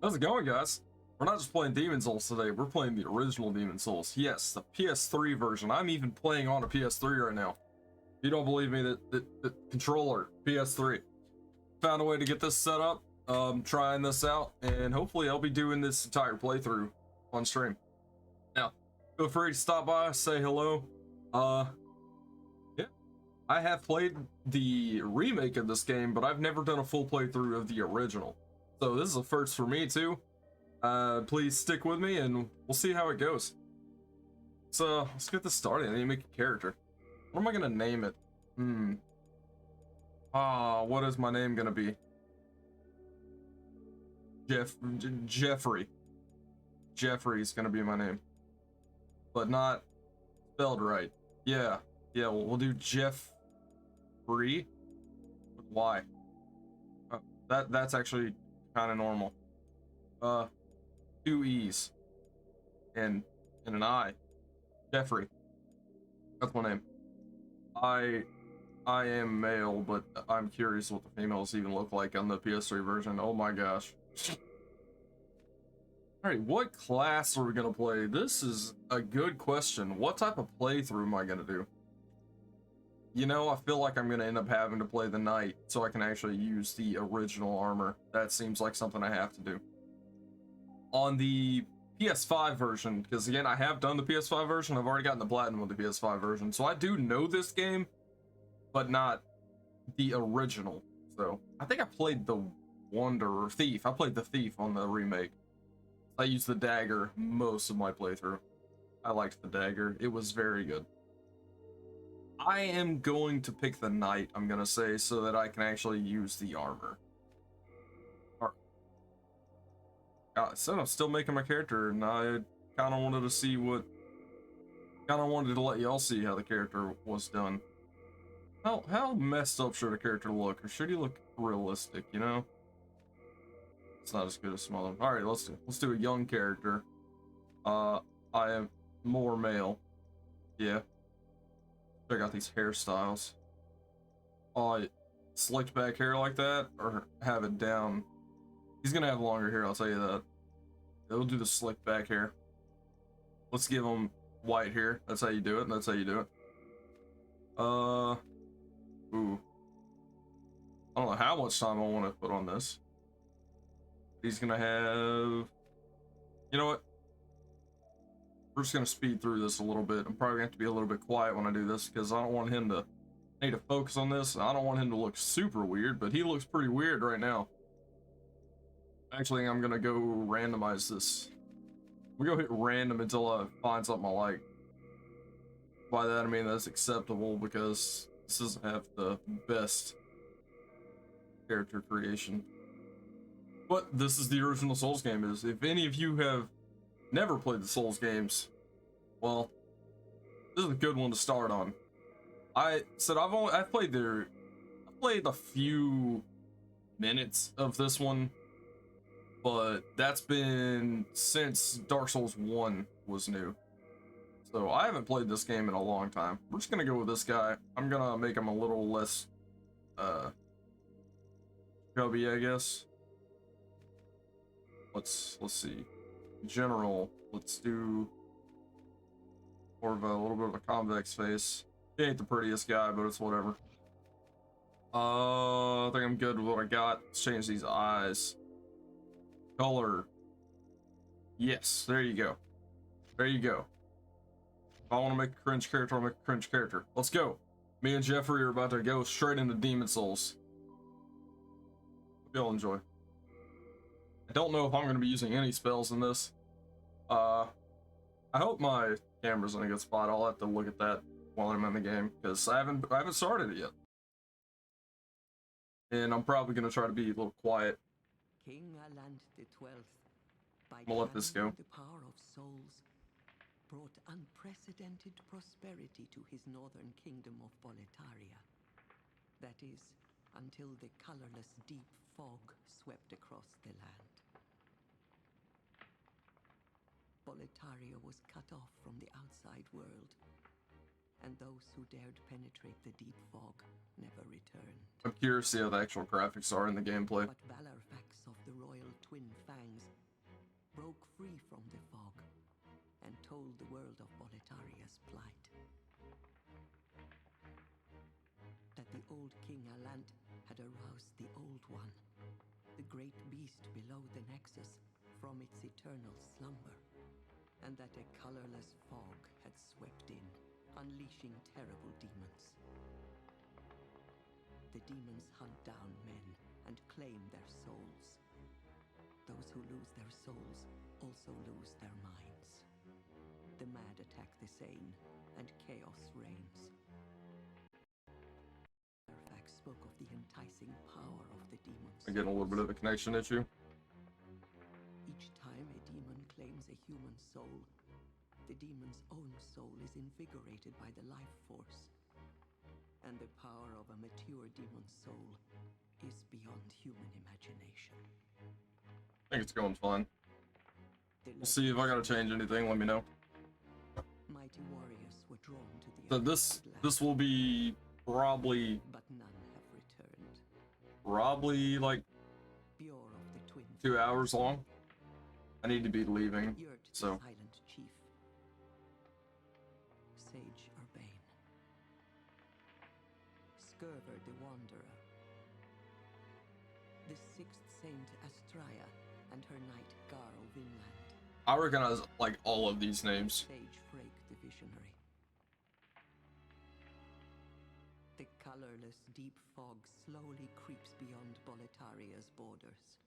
How's it going, guys? We're not just playing Demon Souls today, we're playing the original Demon Souls. Yes, the PS3 version. I'm even playing on a PS3 right now. If you don't believe me, the controller, PS3. Found a way to get this set up, trying this out, and hopefully I'll be doing this entire playthrough on stream. Now, feel free to stop by, say hello. Yeah, I have played the remake of this game, but I've never done a full playthrough of the original. So this is a first for me too. Please stick with me and we'll see how it goes. So let's get this started. I need to make a character. What am I gonna name it? What is my name gonna be? Jeffrey. Jeffrey's gonna be my name, but not spelled right. Yeah, we'll do Jeffrey with Y. That's actually kind of normal. 2 E's and an I. Jeffrey. That's my name. I am male, but I'm curious what the females even look like on the PS3 version. Oh my gosh. Alright, what class are we gonna play? This is a good question. What type of playthrough am I gonna do? You know, I feel like I'm gonna end up having to play the knight so I can actually use the original armor. That seems like something I have to do. On the PS5 version, because again, I have done the PS5 version. I've already gotten the platinum with the PS5 version, so I do know this game, but not the original. So I think I played the Wonder or Thief. I played the Thief on the remake. I used the dagger most of my playthrough. I liked the dagger. It was very good. I am going to pick the knight, I'm gonna say, so that I can actually use the armor. I said I'm still making my character, and I kind of wanted to see kind of wanted to let y'all see how the character was done. How messed up should a character look, or should he look realistic, you know? It's not as good as some of them. Alright, let's do a young character. I am more male. Yeah. Check out these hairstyles. Slicked back hair like that, or have it down. He's gonna have longer hair, I'll tell you that. He'll do the slick back hair. Let's give him white hair. That's how you do it. That's how you do it. Ooh. I don't know how much time I want to put on this. He's gonna have... You know what? We're just gonna speed through this a little bit. I'm probably gonna have to be a little bit quiet when I do this, because I don't want him to... I need to focus on this. I don't want him to look super weird, but he looks pretty weird right now. Actually, I'm gonna go randomize this. We go hit random until I find something I like. By that I mean that's acceptable, because this doesn't have the best character creation. But this is the original Souls game. If any of you have never played the Souls games, well, this is a good one to start on. I said I've played a few minutes of this one. But that's been since Dark Souls 1 was new. So I haven't played this game in a long time. We're just gonna go with this guy. I'm gonna make him a little less chubby, I guess. Let's see. General, let's do more of a little bit of a convex face. He ain't the prettiest guy, but it's whatever. I think I'm good with what I got. Let's change these eyes. Color. Yes, there you go. There you go. If I want to make a cringe character, I'll make a cringe character. Let's go. Me and Jeffrey are about to go straight into Demon Souls. Hope y'all enjoy. I don't know if I'm going to be using any spells in this. I hope my camera's in a good spot. I'll have to look at that while I'm in the game, because I haven't started it yet. And I'm probably going to try to be a little quiet. King Aland XII, by We'll let this go. the power of souls, brought unprecedented prosperity to his northern kingdom of Boletaria. That is, until the colorless deep fog swept across the land. Boletaria was cut off from the outside world, and those who dared penetrate the deep fog never returned. I'm curious to see how the actual graphics are in the gameplay. But Valarfax of the royal twin fangs broke free from the fog and told the world of Boletaria's plight. That the old King Alant had aroused the Old One, the great beast below the Nexus, from its eternal slumber, and that a colorless fog had swept in, unleashing terrible demons. The demons hunt down men and claim their souls. Those who lose their souls also lose their minds. The mad attack the sane, and chaos reigns. Fairfax spoke of the enticing power of the demons. I'm getting a little bit of a connection issue. Each time a demon claims a human soul, the demon's own soul is invigorated by the life force. And the power of a mature demon's soul is beyond human imagination. I think it's going fine. We'll see if I gotta change anything, let me know. Mighty warriors were drawn to the So this will be probably but none have returned. like Pure of the twin 2 hours long. I need to be leaving, Yurt the so silent chief. Sage Urbane. Skurver the Wanderer. The sixth saint Astraea and her knight Garl Vinland. I recognize like all of these names. Sage Frake the Visionary. The colorless deep fog slowly creeps beyond Boletaria's borders.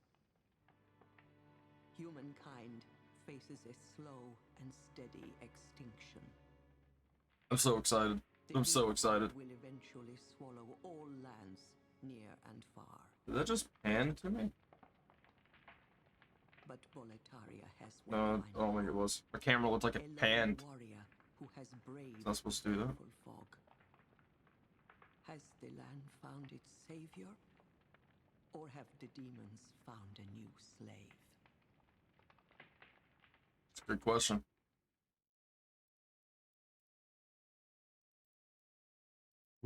Humankind faces a slow and steady extinction. I'm so excited. I'm so excited. Will eventually swallow all lands near and far. Did that just pan to me? But Boletaria has No, I don't think it was. My camera looked like it panned. warrior who has braved It's not supposed to do that. the fog. Has the land found its savior? Or have the demons found a new slave? It's a good question.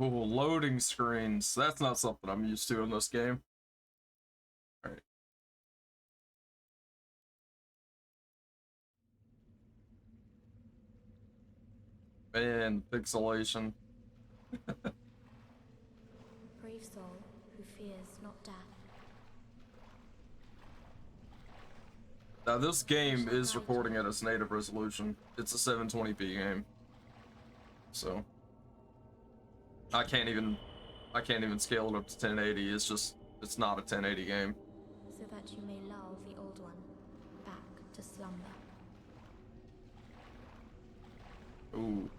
Ooh, loading screens. That's not something I'm used to in this game. Alright. Man, pixelation. Brave soul who fears not death. Now this game is recording at its native resolution. It's a 720p game. So I can't even scale it up to 1080. It's not a 1080 game. So that you may lull the old one back to slumber. Ooh.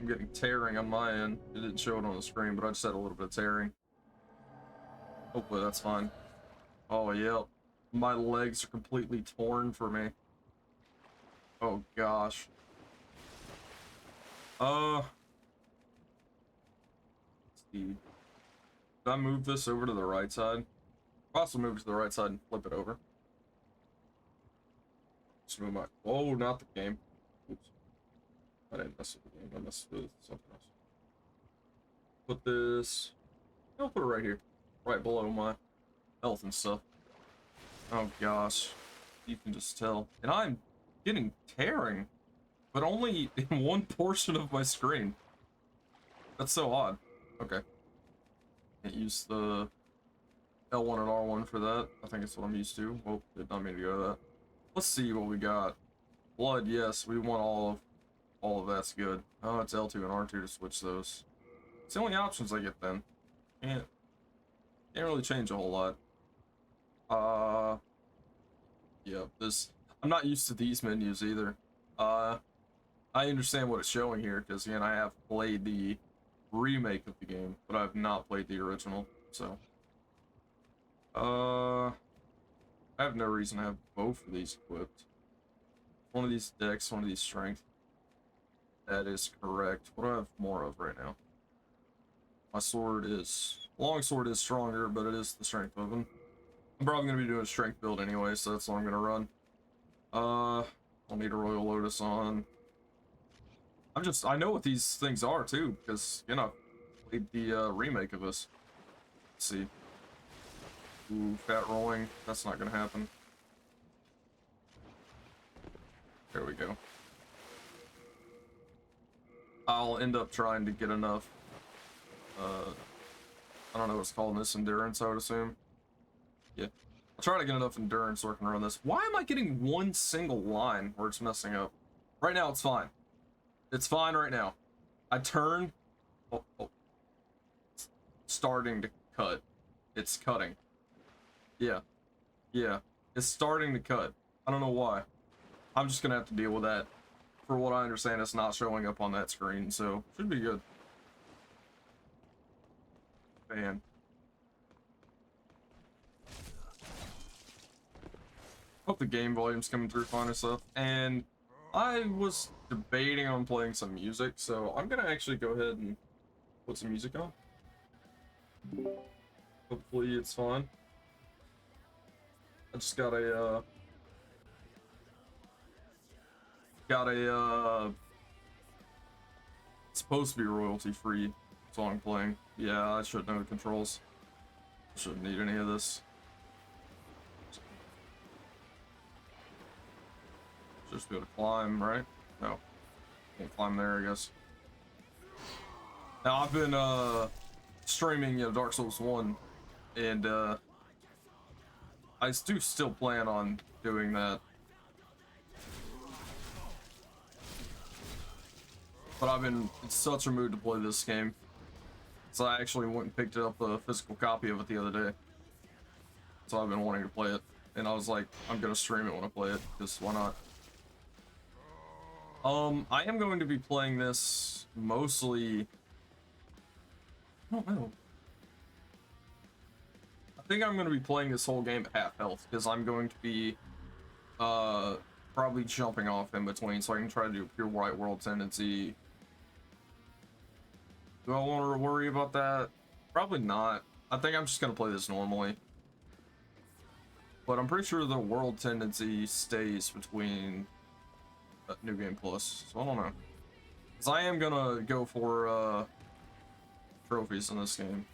I'm getting tearing on my end. It didn't show it on the screen, but I just had a little bit of tearing. Hopefully that's fine. Oh, yep. My legs are completely torn for me. Oh, gosh. Let's see. Did I move this over to the right side? Also move it to the right side and flip it over. Just move my... Oh, not the game. Oops. I didn't mess with the game. I messed with something else. Put this... I'll put it right here. Right below my health and stuff. Oh gosh. You can just tell. And I'm getting tearing. But only in one portion of my screen. That's so odd. Okay. Can't use the L1 and R1 for that. I think it's what I'm used to. Oh, did not mean to go to that. Let's see what we got. Blood, yes. We want all of that's good. Oh, it's L2 and R2 to switch those. It's the only options I get then. Can't really change a whole lot. Yeah, I'm not used to these menus either. I understand what it's showing here, because again, I have played the remake of the game, but I've not played the original, so. I have no reason to have both of these equipped. One of these dex, one of these strength. That is correct. What do I have more of right now? My sword is... Longsword is stronger, but it is the strength weapon. I'm probably going to be doing a strength build anyway, so that's what I'm going to run. I'll need a Royal Lotus on. I know what these things are too, because, you know, I played the remake of this. Let's see. Ooh, fat rolling. That's not gonna happen. There we go. I'll end up trying to get enough, I don't know what it's called in this, endurance, I would assume. Yeah. I'll try to get enough endurance so I can run this. Why am I getting one single line where it's messing up? Right now, it's fine. It's fine right now. I turn. Oh, oh. It's starting to cut. It's cutting. Yeah. Yeah. It's starting to cut. I don't know why. I'm just gonna have to deal with that. For what I understand, it's not showing up on that screen, so should be good. Man. Hope the game volume's coming through fine and stuff. And I was debating on playing some music, so I'm gonna actually go ahead and put some music on. Hopefully it's fun. I just got a it's supposed to be royalty free song playing. Yeah, I should know the controls. Shouldn't need any of this. Just be able to climb, right? No. Can't climb there, I guess. Now I've been streaming, you know, Dark Souls 1, and I do still plan on doing that. But I've been in such a mood to play this game. So I actually went and picked up a physical copy of it the other day. So I've been wanting to play it. And I was like, I'm gonna stream it when I play it, because why not? I am going to be playing this mostly... I don't know. I think I'm going to be playing this whole game at half health, because I'm going to be probably jumping off in between, so I can try to do pure white world tendency. Do I want to worry about that? Probably not. I think I'm just going to play this normally. But I'm pretty sure the world tendency stays between New Game Plus, so I don't know. Because I am gonna go for trophies in this game.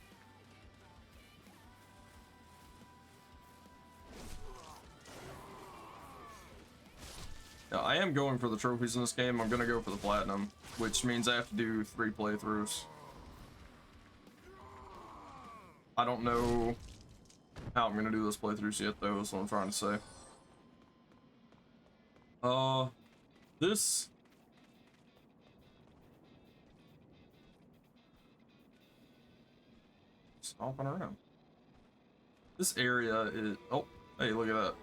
Yeah, I am going for the trophies in this game. I'm gonna go for the platinum, which means I have to do 3 playthroughs. I don't know how I'm gonna do those playthroughs yet, though, is what I'm trying to say. This... Stomping around. This area is... Oh, hey, look at that.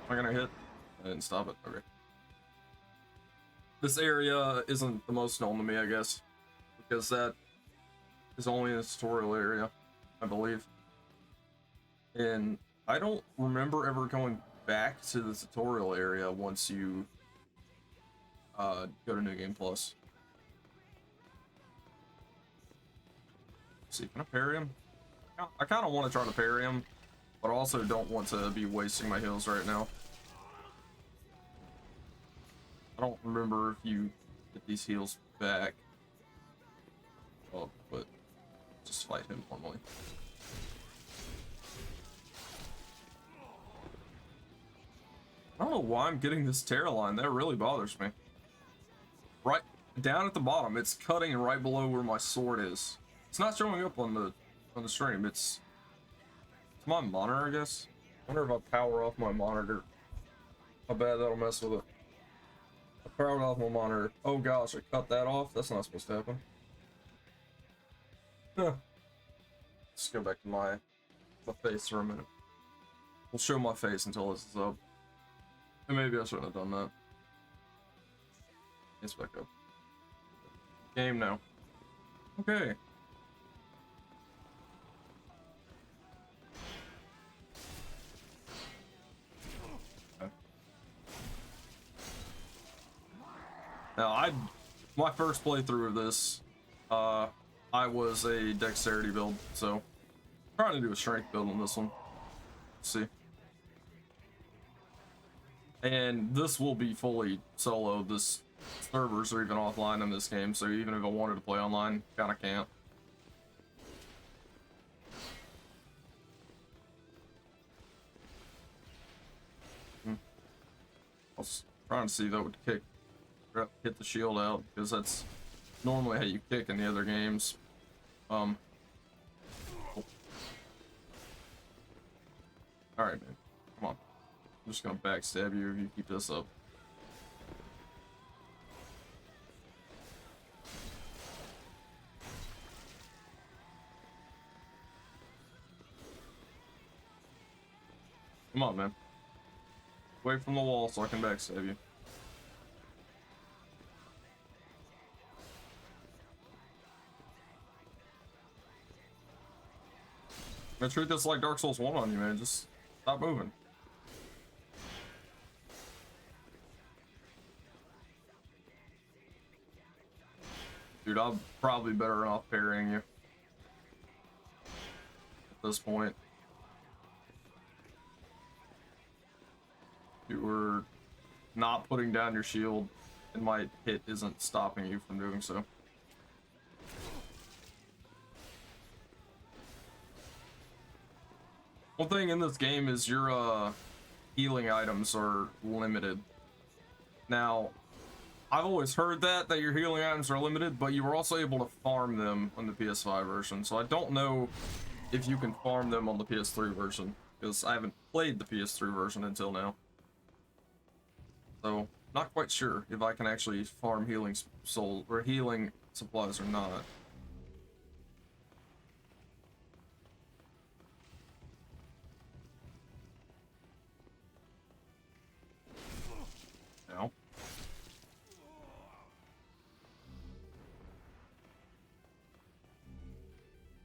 Am I gonna hit? I didn't stop it. Okay. This area isn't the most known to me, I guess, because that is only in the tutorial area, I believe. And I don't remember ever going back to the tutorial area once you go to New Game Plus. Let's see, can I parry him? I kind of want to try to parry him, but I also don't want to be wasting my heals right now. I don't remember if you get these heals back. Oh, but just fight him normally. I don't know why I'm getting this tear line. That really bothers me. Right down at the bottom, it's cutting right below where my sword is. It's not showing up on the stream. It's my monitor, I guess. I wonder if I power off my monitor, how bad that'll mess with it. I powered off my monitor. Oh gosh, I cut that off. That's not supposed to happen. Huh. Let's go back to my face for a minute. We'll show my face until this is up. And maybe I shouldn't have done that. It's back up. Game now. Okay. Now, my first playthrough of this, I was a dexterity build, so I'm trying to do a strength build on this one. Let's see. And this will be fully solo, this servers are even offline in this game, so even if I wanted to play online, kinda can't. I was trying to see if that would hit the shield out, because that's normally how you kick in the other games. Alright, man. Come on. I'm just gonna backstab you if you keep this up. Come on, man. Away from the wall so I can backstab you. I'm gonna treat this like Dark Souls 1 on you, man. Just stop moving. Dude, I'm probably better off parrying you at this point. You were not putting down your shield, and my hit isn't stopping you from doing so. One thing in this game is your healing items are limited. Now, I've always heard that your healing items are limited, but you were also able to farm them on the PS5 version. So I don't know if you can farm them on the PS3 version, because I haven't played the PS3 version until now. So, not quite sure if I can actually farm healing soul or healing supplies or not. Now.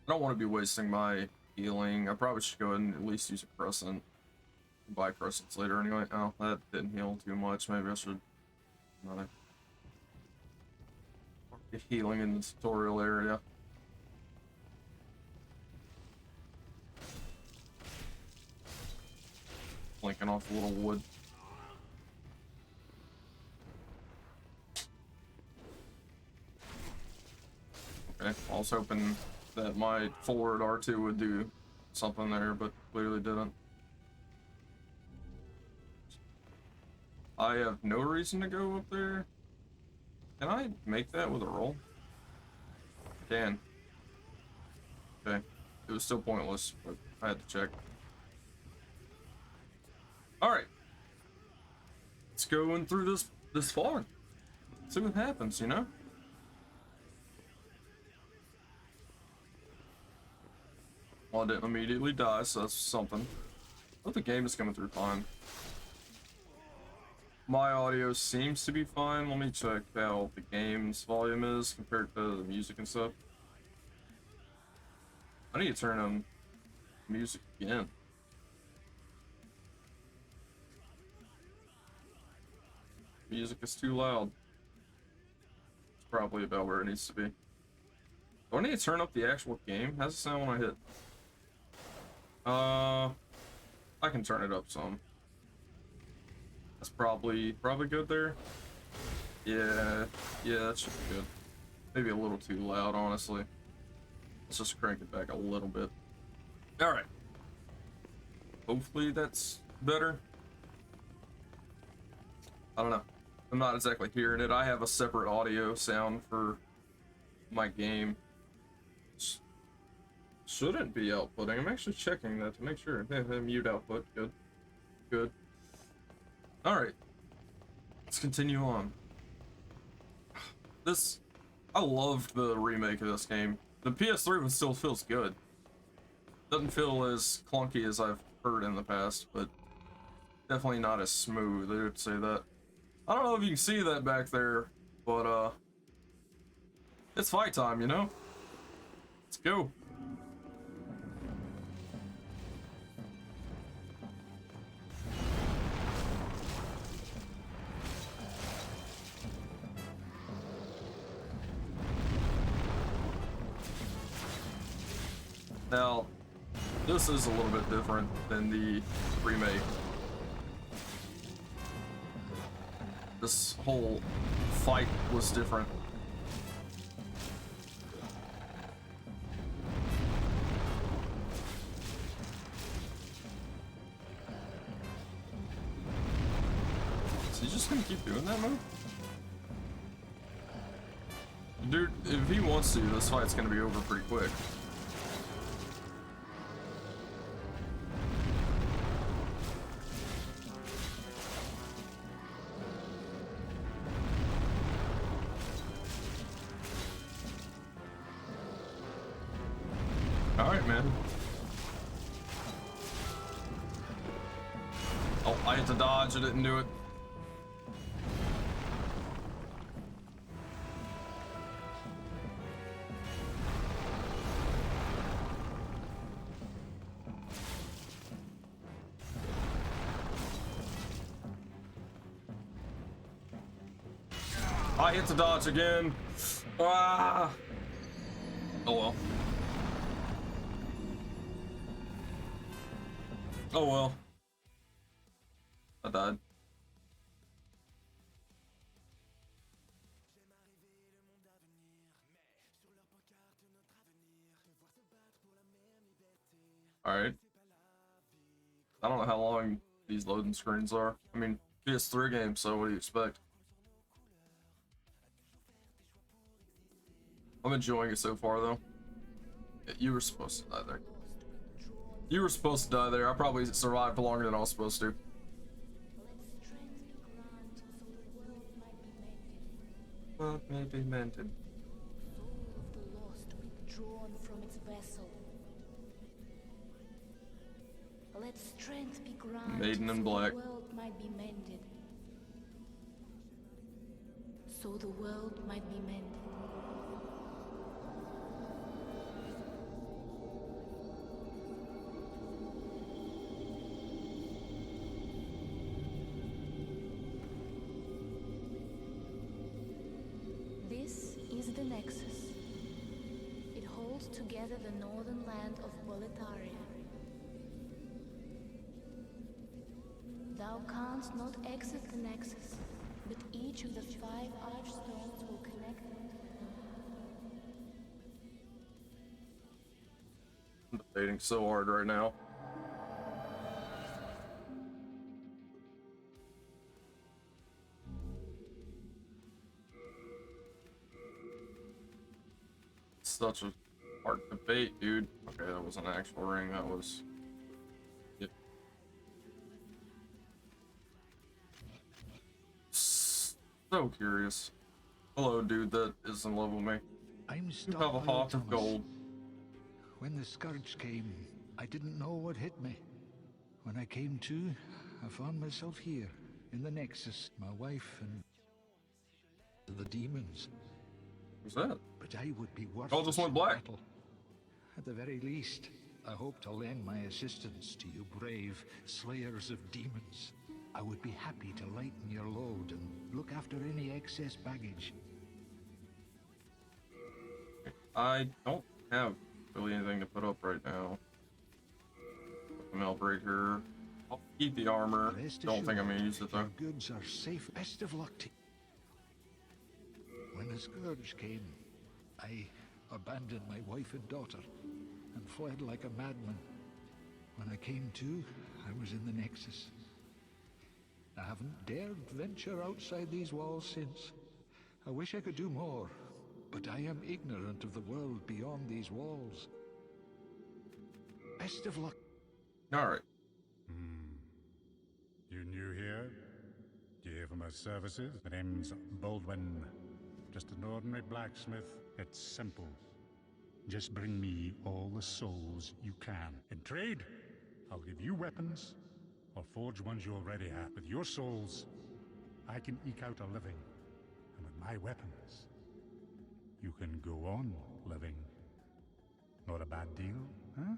I don't want to be wasting my healing. I probably should go ahead and at least use a crescent. Buy crescents later anyway. Oh, that didn't heal too much. Maybe I should get healing in the tutorial area. Blinking off a little wood. Okay, I was hoping that my forward R2 would do something there, but clearly didn't. I have no reason to go up there. Can I make that with a roll? I can. Okay. It was still pointless, but I had to check. Alright. Let's go in through this fog. See what happens, you know? Well, I didn't immediately die, so that's something. But the game is coming through fine. My audio seems to be fine. Let me check how the game's volume is compared to the music and stuff. I need to turn on music again. Music is too loud. It's probably about where it needs to be. Do I need to turn up the actual game? How's it sound when I hit? I can turn it up some. That's probably good there. Yeah, that should be good. Maybe a little too loud, honestly. Let's just crank it back a little bit. Alright. Hopefully that's better. I don't know. I'm not exactly hearing it. I have a separate audio sound for my game. Shouldn't be outputting. I'm actually checking that to make sure. Mute output. Good. Good. Alright. Let's continue on. I loved the remake of this game. The PS3 one still feels good. Doesn't feel as clunky as I've heard in the past, but definitely not as smooth. I would say that. I don't know if you can see that back there, but it's fight time, you know? Let's go. Now, this is a little bit different than the remake. This whole fight was different. Is he just gonna keep doing that move? Dude, if he wants to, this fight's gonna be over pretty quick. Alright, man. Oh, I hit the dodge, I didn't do it. I hit the dodge again. Ah. Oh well. Oh well. I died. Alright. I don't know how long these loading screens are. I mean, PS3 game, so what do you expect? I'm enjoying it so far, though. Yeah, you were supposed to die there. You were supposed to die there. I probably survived longer than I was supposed to. What may be mended? Soul of the lost withdrawn from its vessel. Let strength be granted. Maiden in so black. the world might be mended. So the world might be mended. This is the Nexus. It holds together the northern land of Boletarian. Thou canst not exit the Nexus, but each of the 5 archstones will connect them. I'm debating so hard right now. Such a hard debate, dude. Okay, that was an actual ring. That was. Yep. So curious. Hello, dude that is in love with me. I'm You stuck, have a my heart old of Thomas. gold. When the scourge came, I didn't know what hit me. When I came to, I found myself here, in the Nexus, my wife and the demons. Who's that? But I would be worthless Oh, just went in black. battle. At the very least, I hope to lend my assistance to you brave slayers of demons. I would be happy to lighten your load and look after any excess baggage. I don't have really anything to put up right now. The Mailbreaker. I'll keep the armor. Rest Don't think I'm gonna assured, use it though. your goods are safe. Best of luck to you. When the scourge came, I abandoned my wife and daughter and fled like a madman. When I came to, I was in the Nexus. I haven't dared venture outside these walls since. I wish I could do more, but I am ignorant of the world beyond these walls. Best of luck. Alright. You new here? Do you hear from our services? My name's Baldwin. Just an ordinary blacksmith. It's simple. Just bring me all the souls you can. In trade, I'll give you weapons, or forge ones you already have. With your souls, I can eke out a living. And with my weapons, you can go on living. Not a bad deal, huh?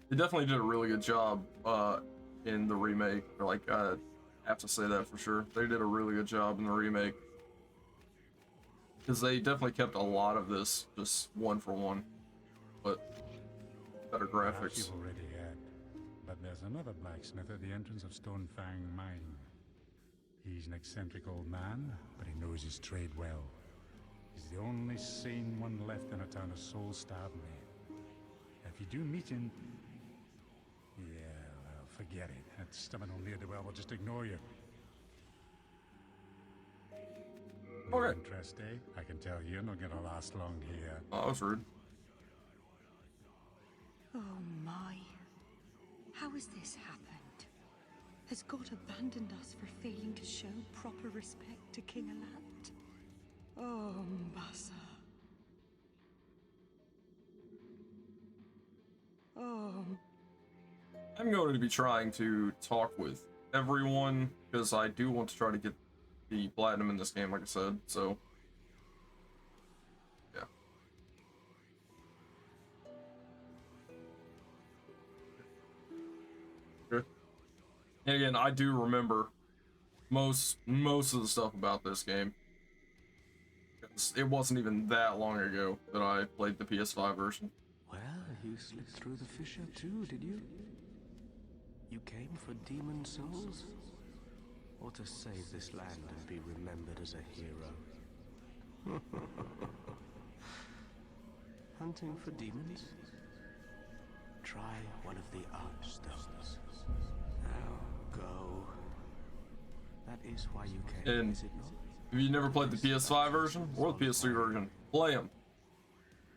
They definitely did a really good job in the remake. Like, I have to say that for sure. They did a really good job in the remake. Because they definitely kept a lot of this just one for one. But better Perhaps graphics. you've already heard, but there's another blacksmith at the entrance of Stonefang Mine. He's an eccentric old man, but he knows his trade well. He's the only sane one left in a town of soul-starved men. If you do meet him... Yeah, well, forget it. That stubborn old ne'er-do-well will just ignore you. No Okay. interest, eh? I can tell you're not gonna last long here. Oh, that was rude. Oh my. How has this happened? Has God abandoned us for failing to show proper respect to King Alant? Oh, Mbasa. Oh. I'm going to be trying to talk with everyone because I do want to try to get the platinum in this game, like I said, so yeah. Good. And again, I do remember most of the stuff about this game. It wasn't even that long ago that I played the PS5 version. Well, you slipped through the fissure too, did you? You came for demon souls? Or to save this land and be remembered as a hero? Hunting for demons? Try one of the Archstones. Now, go. That is why you came, And is it not? if you never played the PS5 version or the PS3 version, play them.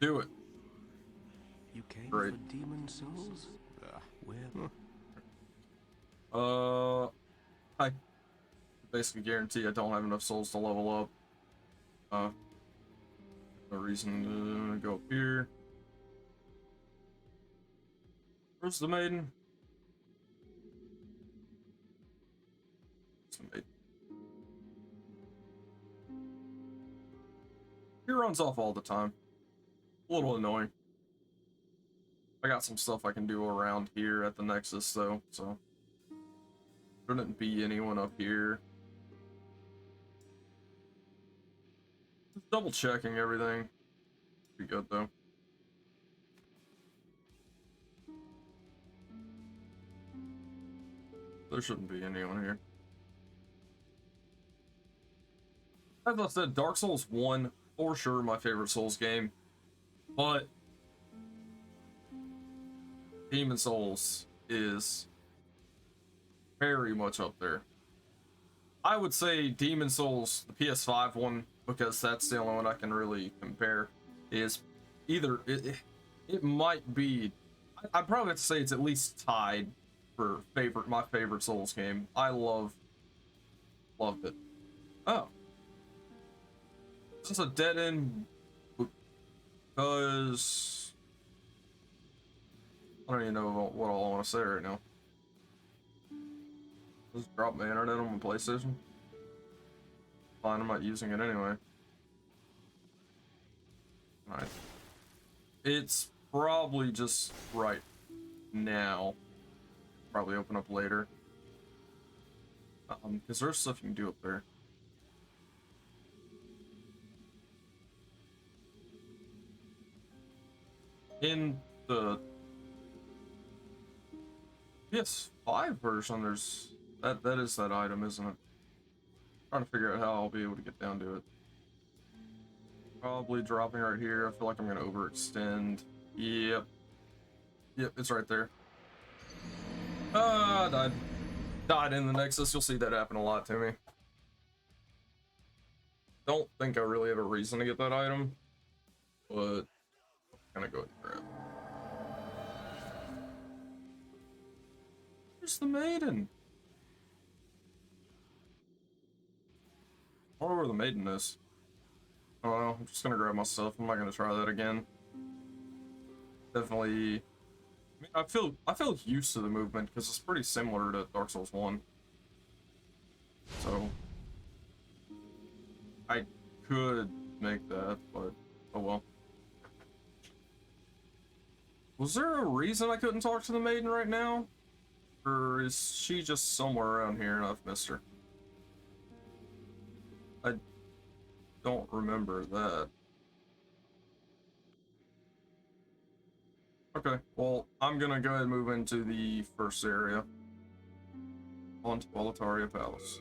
Do it. You came Great. for demon souls? Where? I basically guarantee I don't have enough souls to level up. No reason to go up here. Where's the maiden? Where's the maiden? He runs off all the time. A little annoying. I got some stuff I can do around here at the Nexus though, so shouldn't be anyone up here. Just double checking everything. Be good though. There shouldn't be anyone here. As I said, Dark Souls 1, for sure my favorite Souls game, but Demon Souls is very much up there. I would say Demon Souls, the PS5 one, because that's the only one I can really compare, is either, it might be, I'd probably have to say it's at least tied for my favorite Souls game. I loved it. Oh. Is this a dead end? Because I don't even know what all I want to say right now. Just drop my internet on my PlayStation. Fine, I'm not using it anyway. Alright. It's probably just right now. Probably open up later. Because there's stuff you can do up there. In the PS5 version, there's that is that item, isn't it? Trying to figure out how I'll be able to get down to it. Probably dropping right here. I feel like I'm gonna overextend. Yep, it's right there. Died in the Nexus. You'll see that happen a lot to me. Don't think I really have a reason to get that item, but I'm gonna go ahead and grab it. Where's the maiden? I wonder where the maiden is. I don't know. I'm just gonna grab my stuff. I'm not gonna try that again. Definitely. I mean, I feel used to the movement because it's pretty similar to Dark Souls 1. So I could make that, but oh well. Was there a reason I couldn't talk to the maiden right now? Or is she just somewhere around here and I've missed her? I don't remember that. Okay, well, I'm gonna go ahead and move into the first area. On to Boletarian Palace.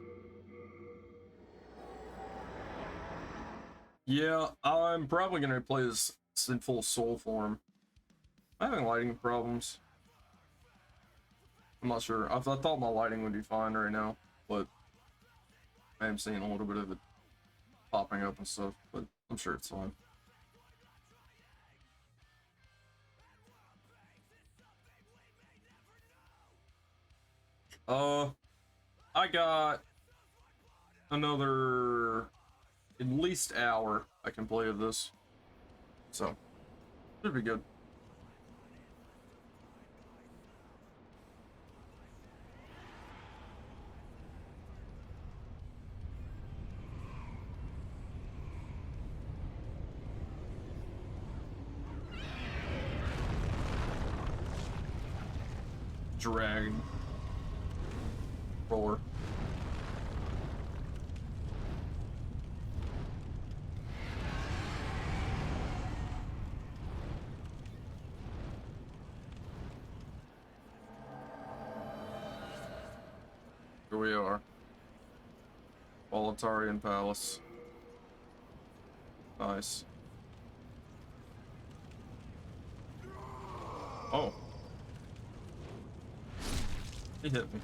Yeah, I'm probably gonna play this in full soul form. I'm having lighting problems. I'm not sure. I thought my lighting would be fine right now, but I am seeing a little bit of it popping up and stuff, but I'm sure it's fine. I got another at least hour I can play of this, so should be good. Dragon roller. Here we are. Boletarian Palace. Nice. Oh. He hit me.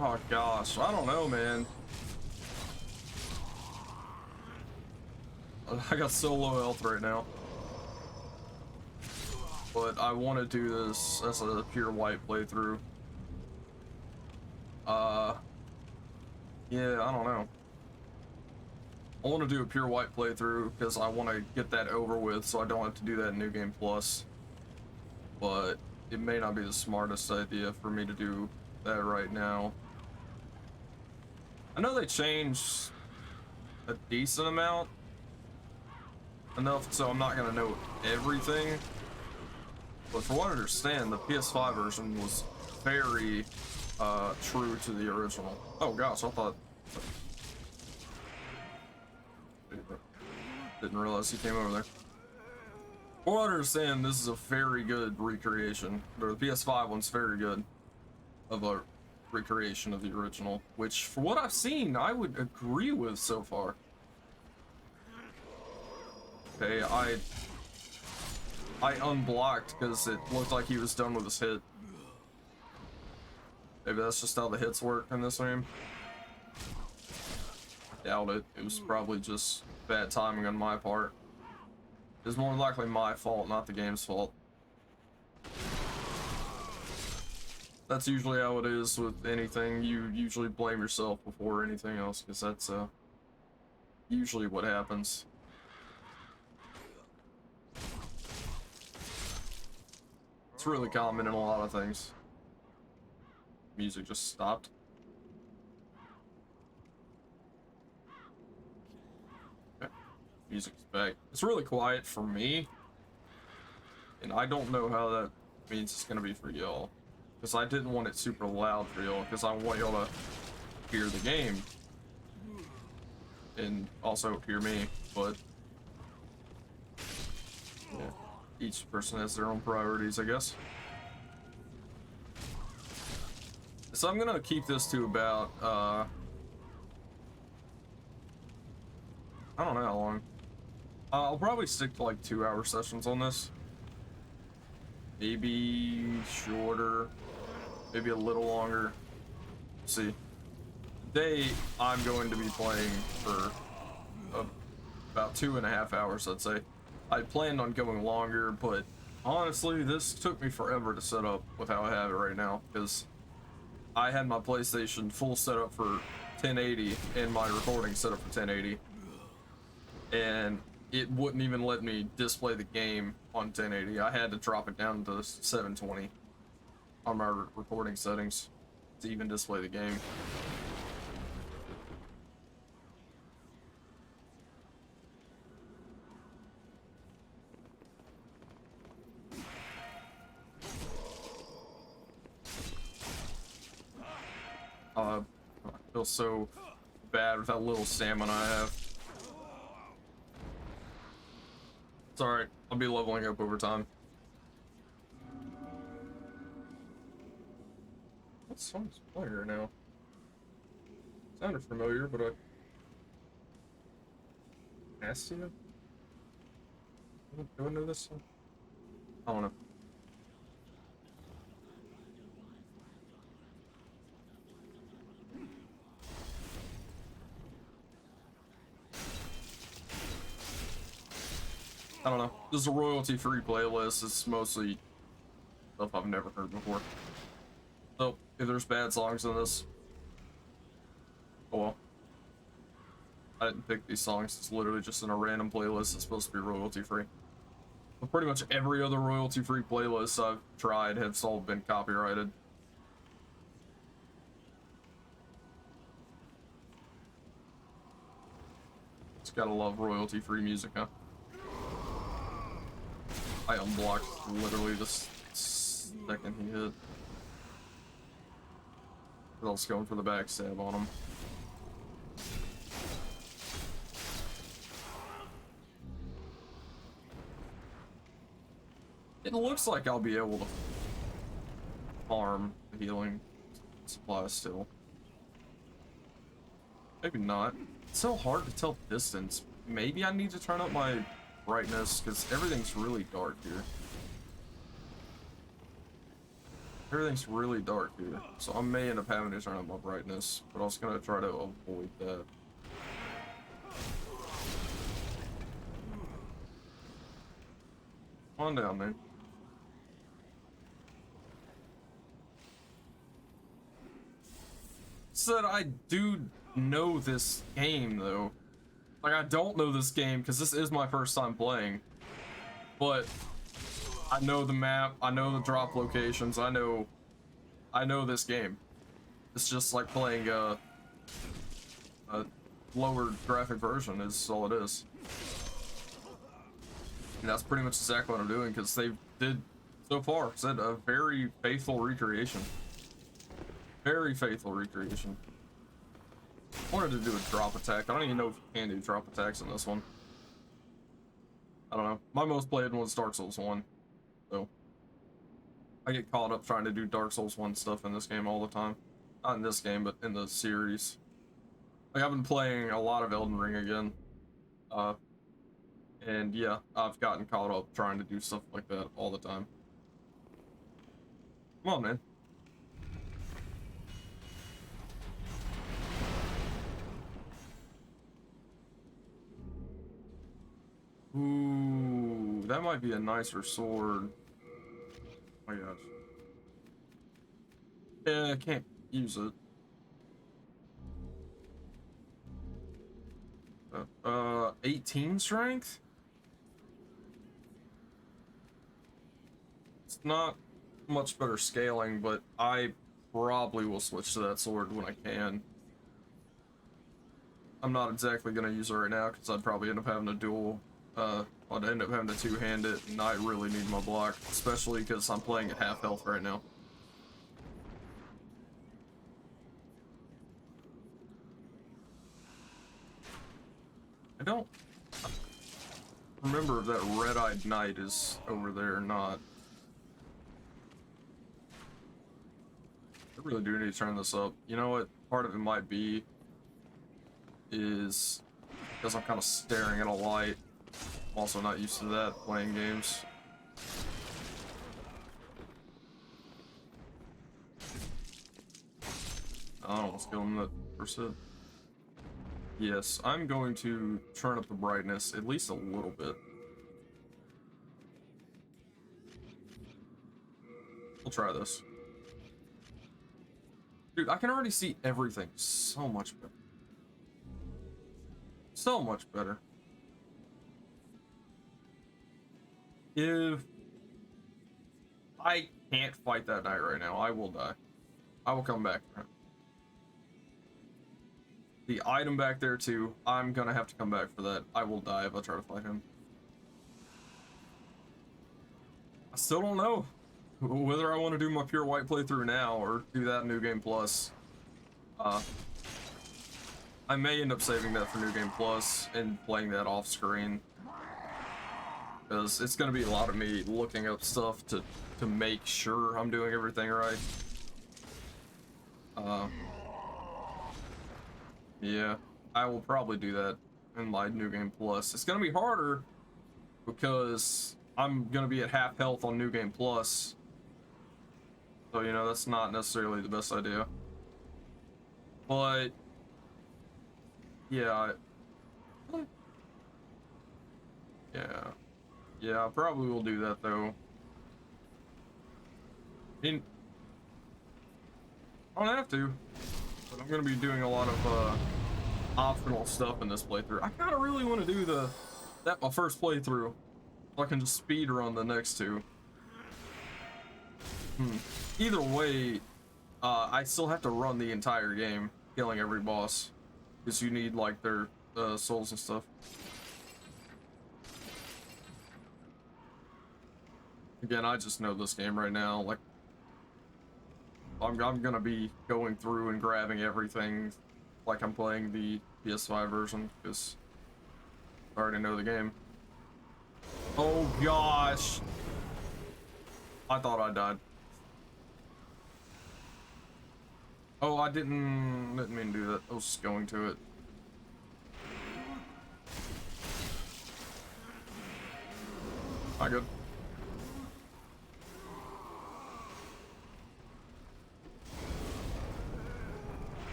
Oh gosh, I don't know, man. I got so low health right now. But I want to do this as a pure white playthrough. Yeah, I don't know. I want to do a pure white playthrough because I want to get that over with so I don't have to do that in New Game Plus. But it may not be the smartest idea for me to do that right now. I know they changed a decent amount. Enough so I'm not going to know everything. But from what I understand, the PS5 version was very true to the original. Oh gosh, I thought... Didn't realize he came over there. From what I understand, this is a very good recreation. The PS5 one's very good of a recreation of the original, which, for what I've seen, I would agree with so far. Okay, I unblocked because it looked like he was done with his hit. Maybe that's just how the hits work in this game. Doubt it. It was probably just bad timing on my part. It's more likely my fault, not the game's fault. That's usually how it is with anything. You usually blame yourself before anything else, because that's usually what happens. It's really common in a lot of things. Music just stopped. Okay. Music's back. It's really quiet for me. And I don't know how that means it's gonna be for y'all. Because I didn't want it super loud for y'all, because I want y'all to hear the game. And also hear me, but... yeah. Each person has their own priorities, I guess. So I'm gonna keep this to about, I don't know how long. I'll probably stick to like 2-hour sessions on this. Maybe shorter, maybe a little longer. See. Today, I'm going to be playing for about 2.5 hours, I'd say. I planned on going longer, but honestly, this took me forever to set up with how I have it right now, because I had my PlayStation full setup for 1080 and my recording set up for 1080, and it wouldn't even let me display the game on 1080. I had to drop it down to 720 on my recording settings to even display the game. I feel so bad with that little stamina I have. It's alright, I'll be leveling up over time. What song's playing right now? Sounded familiar, but Cassia? Do I know this song? I don't know. I don't know. This is a royalty-free playlist. It's mostly stuff I've never heard before. So, if there's bad songs in this, oh well. I didn't pick these songs. It's literally just in a random playlist that's supposed to be royalty-free. But pretty much every other royalty-free playlist I've tried have all been copyrighted. Just gotta love royalty-free music, huh? I unblocked literally the second he hit. I was going for the backstab on him. It looks like I'll be able to farm the healing supplies still. Maybe not. It's so hard to tell distance. Maybe I need to turn up my brightness because everything's really dark here. Everything's really dark here, so I may end up having to turn up my brightness, but I was gonna try to avoid that. Come on down, man. Said I do know this game though. Like, I don't know this game because this is my first time playing, but I know the map, I know the drop locations, I know this game. It's just like playing a lower graphic version is all it is. And that's pretty much exactly what I'm doing because they did so far said a very faithful recreation. Very faithful recreation. I wanted to do a drop attack. I don't even know if you can do drop attacks in this one. I don't know. My most played one was Dark Souls 1. So I get caught up trying to do Dark Souls 1 stuff in this game all the time. Not in this game, but in the series. Like, I've been playing a lot of Elden Ring again. And yeah, I've gotten caught up trying to do stuff like that all the time. Come on, man. Ooh, that might be a nicer sword. Oh my gosh. Yeah, I can't use it. 18 strength? It's not much better scaling, but I probably will switch to that sword when I can. I'm not exactly gonna use it right now because I'd probably end up having to dual. I'd end up having to two-hand it, and I really need my block, especially because I'm playing at half health right now. I don't remember if that red-eyed knight is over there or not. I really do need to turn this up. You know what? Part of it might be is because I'm kind of staring at a light. I'm also not used to that playing games. I almost killed him that first hit. Yes, I'm going to turn up the brightness at least a little bit. We'll try this. Dude, I can already see everything so much better. So much better. If I can't fight that knight right now, I will die. I will come back for him. The item back there too, I'm gonna have to come back for that. I will die if I try to fight him. I still don't know whether I want to do my pure white playthrough now or do that in New Game Plus. I may end up saving that for New Game Plus and playing that off screen. Because it's going to be a lot of me looking up stuff to make sure I'm doing everything right. Yeah, I will probably do that in like New Game Plus. It's gonna be harder because I'm gonna be at half health on New Game Plus. So, you know, that's not necessarily the best idea. But yeah, yeah, I probably will do that though. I mean, I don't have to, but I'm gonna be doing a lot of optional stuff in this playthrough. I kind of really want to do my first playthrough, so I can just speed run the next two. Either way, I still have to run the entire game, killing every boss, because you need like their souls and stuff. Again, I just know this game right now. Like, I'm gonna be going through and grabbing everything, like I'm playing the PS5 version, because I already know the game. Oh gosh! I thought I died. Oh, I didn't mean to do that. I was just going to it. Not good.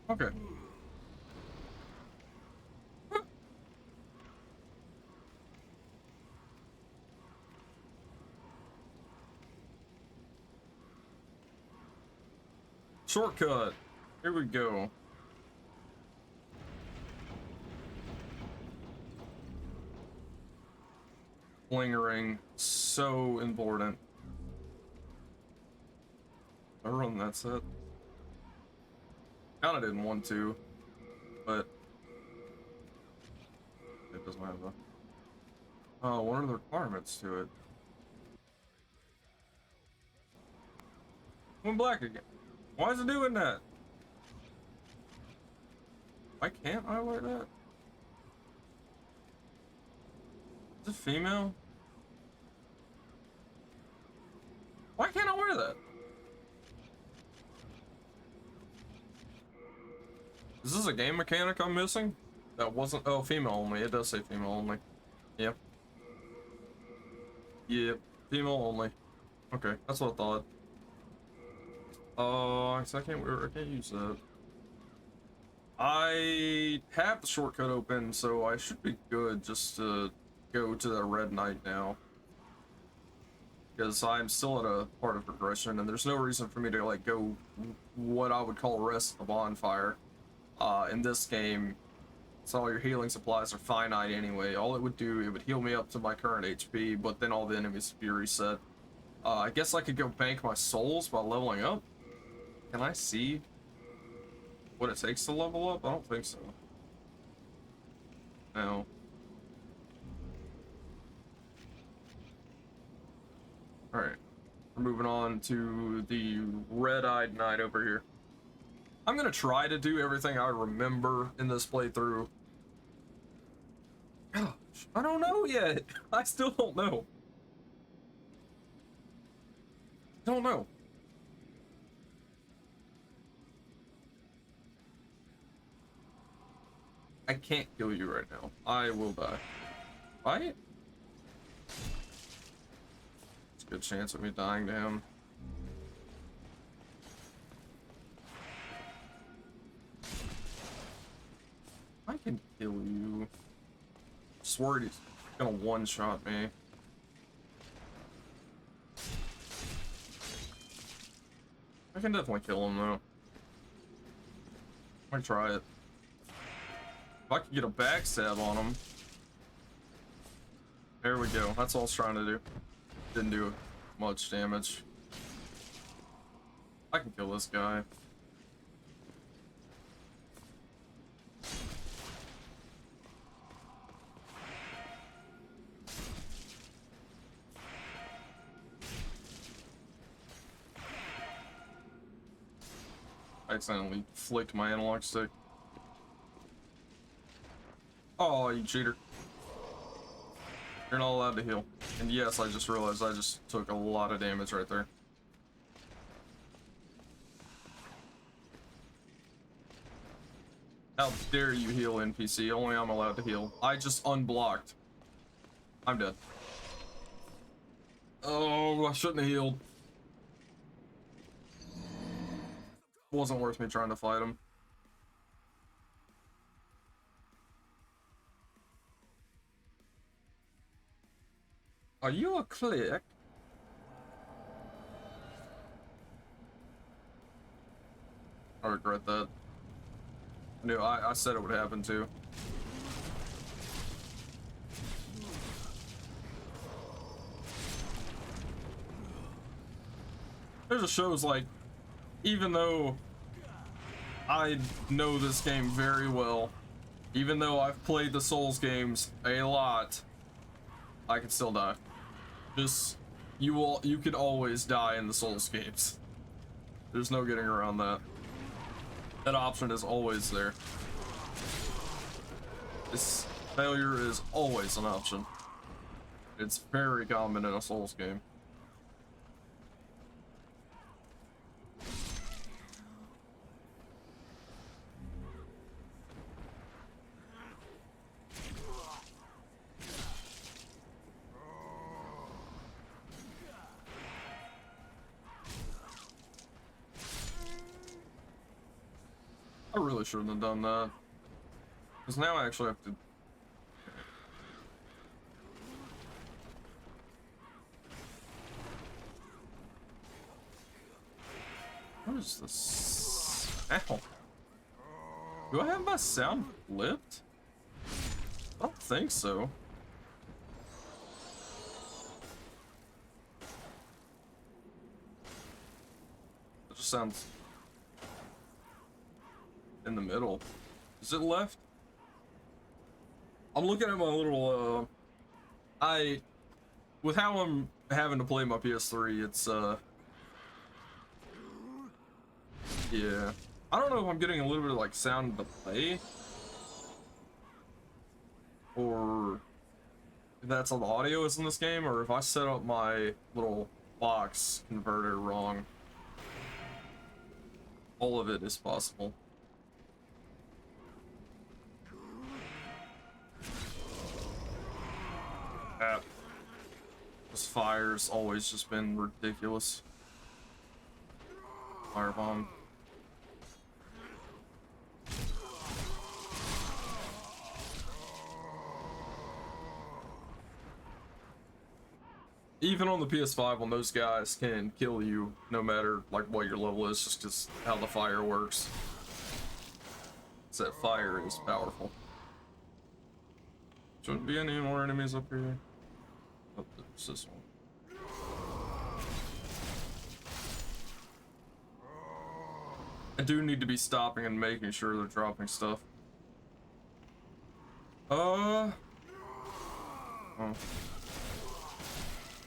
Okay. Shortcut. Here we go. Lingering. So important. I run that set. Kinda didn't want to, but it doesn't have the. Oh, what are the requirements to it? Went black again. Why is it doing that? Why can't I wear that? Is it female? Why can't I wear that? Is this a game mechanic I'm missing? That wasn't. Oh, female only. It does say female only. Yep. Yep. Female only. Okay, that's what I thought. I can't use that. I have the shortcut open, so I should be good just to go to the Red Knight now. Because I'm still at a part of progression, and there's no reason for me to like go what I would call rest the bonfire. In this game, so all your healing supplies are finite anyway. All it would do, it would heal me up to my current HP, but then all the enemies would be reset. I guess I could go bank my souls by leveling up. Can I see what it takes to level up? I don't think so. No. Alright. We're moving on to the Red-Eyed Knight over here. I'm gonna try to do everything I remember in this playthrough. Gosh, I don't know yet. I still don't know. I don't know. I can't kill you right now. I will die. Right? There's a good chance of me dying to him. I can kill you. Just worried he's gonna one-shot me. I can definitely kill him though. I might try it. If I could get a backstab on him. There we go. That's all I was trying to do. Didn't do much damage. I can kill this guy. I accidentally flicked my analog stick. Oh, you cheater. You're not allowed to heal. And yes, I just realized I just took a lot of damage right there. How dare you heal, NPC? Only I'm allowed to heal. I just unblocked. I'm dead. Oh, I shouldn't have healed. Wasn't worth me trying to fight him. Are you a click? I regret that. I said it would happen too. It just shows, like, even though I know this game very well, even though I've played the Souls games a lot, I can still die. Just, you could always die in the Souls games. There's no getting around that. That option is always there. This failure is always an option. It's very common in a Souls game. I really shouldn't have done that. Because now I actually have to... What is this? Ow. Do I have my sound flipped? I don't think so. It just sounds... in the middle. Is it left? I'm looking at my little, with how I'm having to play my PS3, it's, yeah. I don't know if I'm getting a little bit of, like, sound delay, or if that's on the audio is in this game, or if I set up my little box converter wrong. All of it is possible. This fire's always just been ridiculous. Firebomb. Even on the PS5, when those guys can kill you, no matter like what your level is, just because how the fire works. It's that fire is powerful. Shouldn't be any more enemies up here. Oh, there's this one. I do need to be stopping and making sure they're dropping stuff. Oh.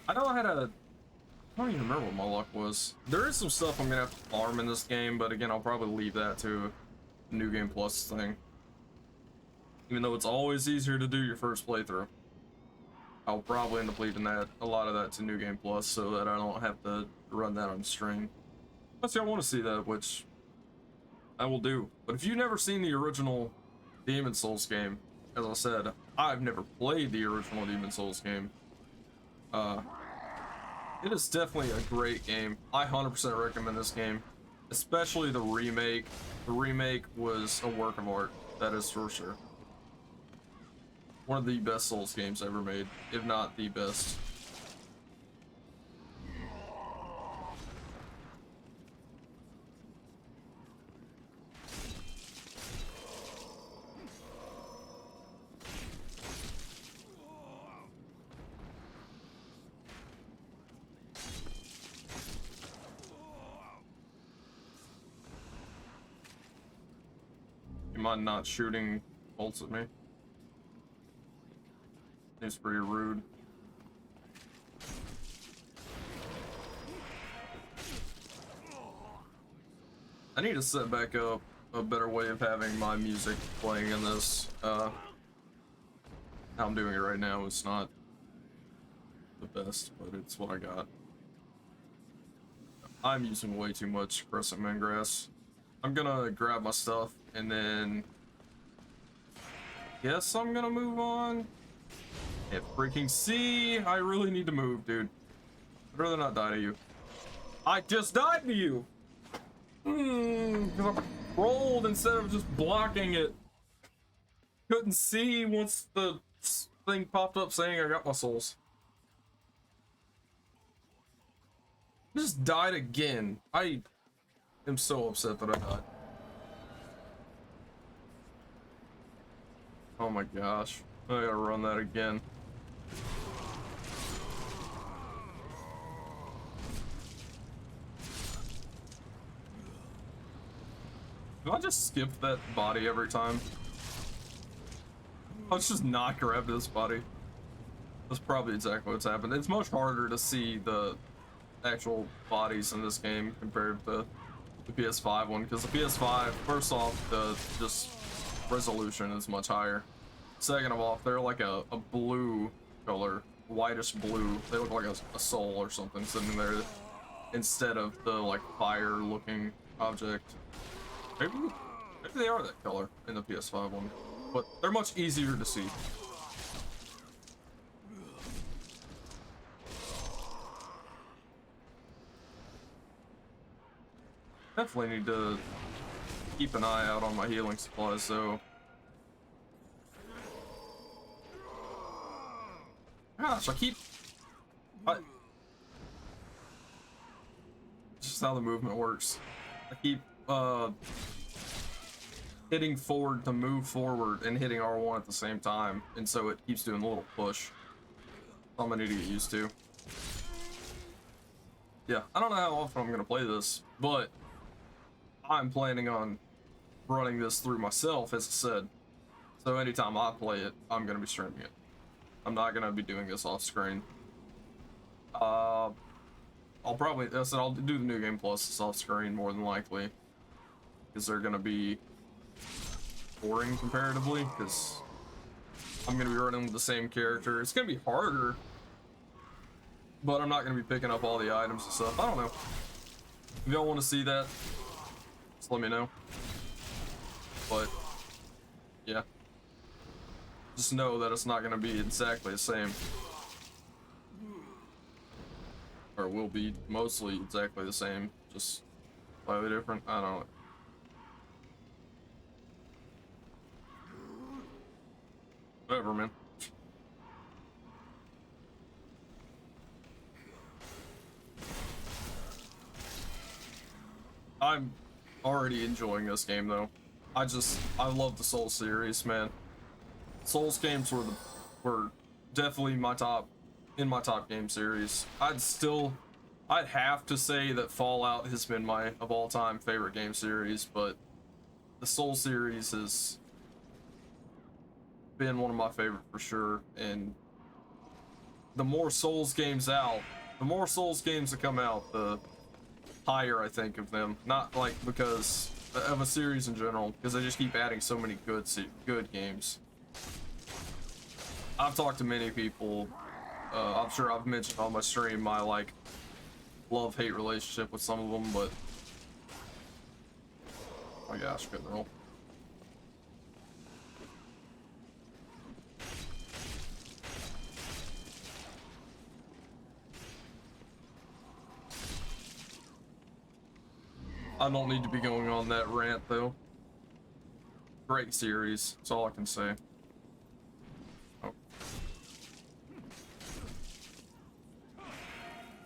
I know I don't even remember what my luck was. There is some stuff I'm gonna have to farm in this game, but again, I'll probably leave that to a New Game Plus thing. Even though it's always easier to do your first playthrough. I'll probably end up leaving that, a lot of that to New Game Plus so that I don't have to run that on stream. Unless y'all want to see that, which I will do. But if you've never seen the original Demon Souls game, as I said, I've never played the original Demon Souls game. It is definitely a great game. I 100% recommend this game, especially the remake. The remake was a work of art, that is for sure. One of the best Souls games ever made, if not the best. You mind not shooting bolts at me? Seems pretty rude. I need to set back up a better way of having my music playing in this. How I'm doing it right now is not the best, but it's what I got. I'm using way too much crescent man grass. I'm gonna grab my stuff and then guess I'm gonna move on. Can't freaking see. I really need to move, dude. I'd rather not die to you. I just died to you! Because I rolled instead of just blocking it. Couldn't see once the thing popped up saying I got my souls. I just died again. I am so upset that I died. Oh my gosh. I gotta run that again. Do I just skip that body every time? Let's just not grab this body. That's probably exactly what's happened. It's much harder to see the actual bodies in this game compared to the PS5 one, because the PS5, first off, the just resolution is much higher. Second of all, they're like a blue color, whitish blue. They look like a soul or something sitting there instead of the like fire looking object. Maybe they are that color in the PS5 one, but they're much easier to see. Definitely need to keep an eye out on my healing supplies, so. Gosh, just how the movement works. I keep hitting forward to move forward and hitting R1 at the same time, and so it keeps doing a little push. I'm gonna need to get used to. Yeah, I don't know how often I'm gonna play this, but I'm planning on running this through myself, as I said. So anytime I play it, I'm gonna be streaming it. I'm not gonna be doing this off screen. I'll probably, I said I'll do the New Game Plus off screen more than likely, because they're gonna be boring comparatively, because I'm gonna be running with the same character. It's gonna be harder, but I'm not gonna be picking up all the items and stuff. I don't know. If y'all want to see that, just let me know. But yeah, just know that it's not gonna be exactly the same, or will be mostly exactly the same, just slightly different. I don't know. Whatever, man. I'm already enjoying this game though. I love the Souls series, man. Souls games were definitely in my top game series. I'd have to say that Fallout has been my of all time favorite game series, but the Souls series has been one of my favorite for sure. And the more Souls games that come out, the higher I think of them. Not like because of a series in general, because they just keep adding so many good games. I've talked to many people. I'm sure I've mentioned on my stream my like love-hate relationship with some of them, but oh my gosh, couldn't roll. I don't need to be going on that rant though. Great series, that's all I can say. Oh.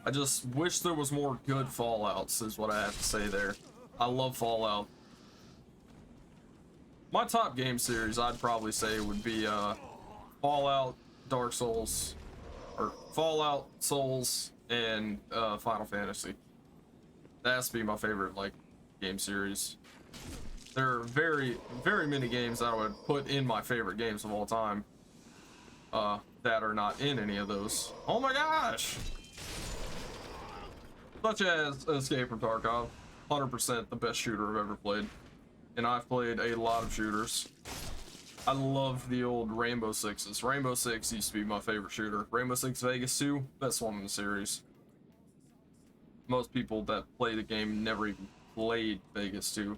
I just wish there was more good Fallouts, is what I have to say there. I love Fallout. My top game series, I'd probably say, would be Fallout, Dark Souls, or Fallout, Souls, and Final Fantasy. That has to be my favorite like game series. There are very, very many games that I would put in my favorite games of all time that are not in any of those. Oh my gosh! Such as Escape from Tarkov, 100% the best shooter I've ever played. And I've played a lot of shooters. I love the old Rainbow Sixes. Rainbow Six used to be my favorite shooter. Rainbow Six Vegas 2, best one in the series. Most people that play the game never even played Vegas 2.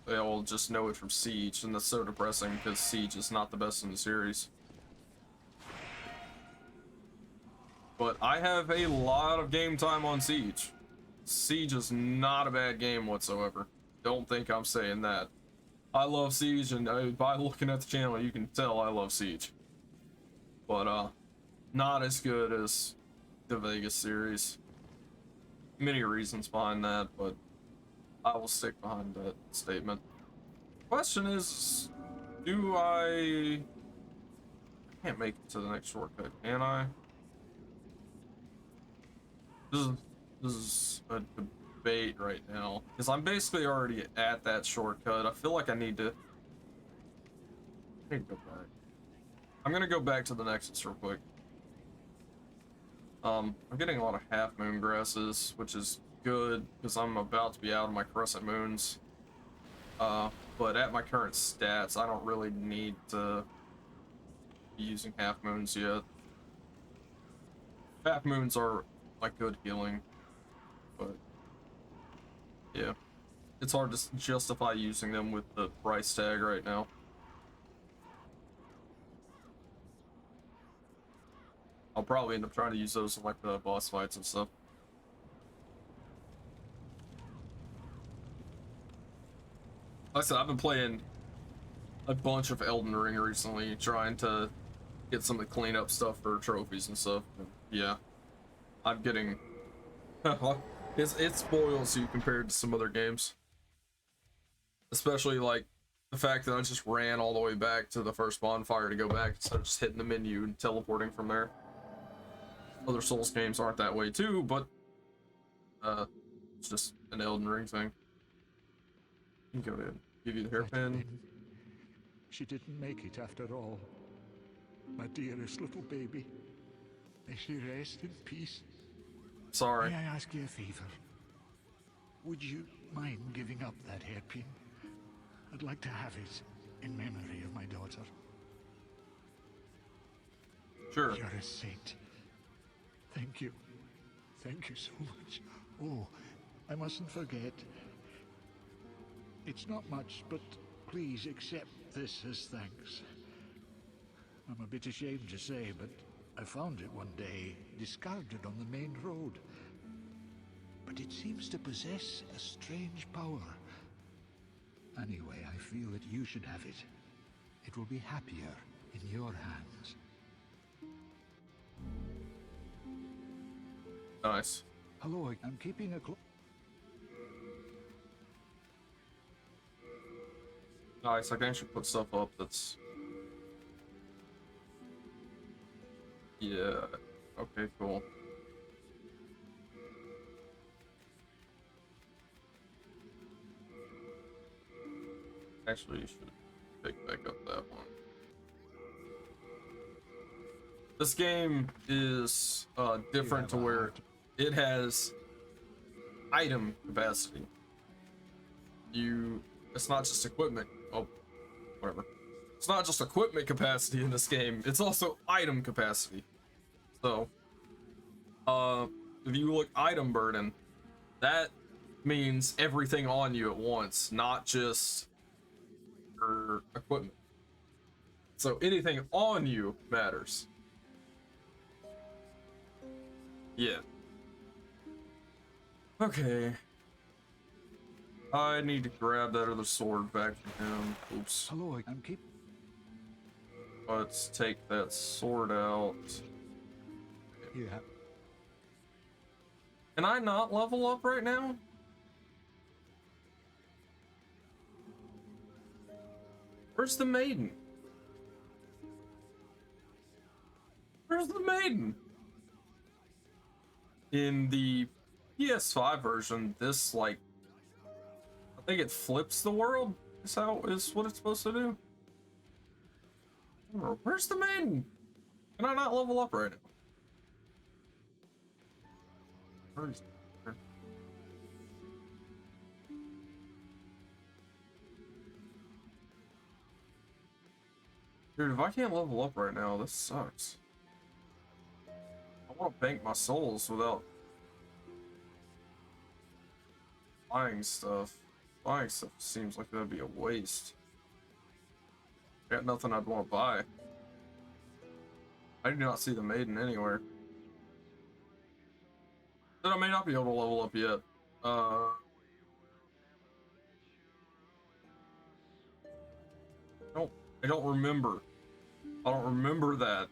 they all just know it from Siege, and that's so depressing because Siege is not the best in the series. But I have a lot of game time on Siege. Siege is not a bad game whatsoever. Don't think I'm saying that. I love Siege, and by looking at the channel, you can tell I love Siege. But, not as good as the Vegas series. Many reasons behind that, but I will stick behind that statement. Question is, I can't make it to the next shortcut, can I? This is a debate right now, because I'm basically already at that shortcut. I feel like I need to go back. I'm gonna go back to the Nexus real quick. I'm getting a lot of half moon grasses, which is good because I'm about to be out of my crescent moons. But at my current stats, I don't really need to be using half moons yet. Half moons are like good healing, but yeah, it's hard to justify using them with the price tag right now. I'll probably end up trying to use those in like the boss fights and stuff. Like I said, I've been playing a bunch of Elden Ring recently, trying to get some of the cleanup stuff for trophies and stuff. And yeah, I'm getting it spoils you compared to some other games, especially like the fact that I just ran all the way back to the first bonfire to go back instead of just hitting the menu and teleporting from there. Other Souls games aren't that way too, but it's just an Elden Ring thing. You can go ahead, give you the hairpin. She didn't make it after all. My dearest little baby. May she rest in peace. Sorry. May I ask you a favor? Would you mind giving up that hairpin? I'd like to have it in memory of my daughter. Sure. You're a saint. Thank you. Thank you so much. Oh, I mustn't forget. It's not much, but please accept this as thanks. I'm a bit ashamed to say, but I found it one day, discarded on the main road. But it seems to possess a strange power. Anyway, I feel that you should have it. It will be happier in your hands. Nice. Hello, I'm keeping a close... Nice, I can actually put stuff up that's... Yeah, okay, cool. Actually, you should pick back up that one. This game is different to where it has item capacity. It's not just equipment. Oh, whatever. It's not just equipment capacity in this game. It's also item capacity. So, if you look item burden, that means everything on you at once, not just your equipment. So anything on you matters. Yeah. Okay. I need to grab that other sword back from him. Oops. Hello, I'm keep... Let's take that sword out. Yeah. Can I not level up right now? Where's the maiden? Where's the maiden? In the PS5 version, this, like, I think it flips the world, is what it's supposed to do. Where's the maiden? Can I not level up right now? Where is her? Dude, if I can't level up right now, this sucks. I want to bank my souls without buying stuff. buying stuff seems like that'd be a waste. I got nothing I'd want to buy. I do not see the maiden anywhere. Then I may not be able to level up yet. I don't remember. I don't remember that.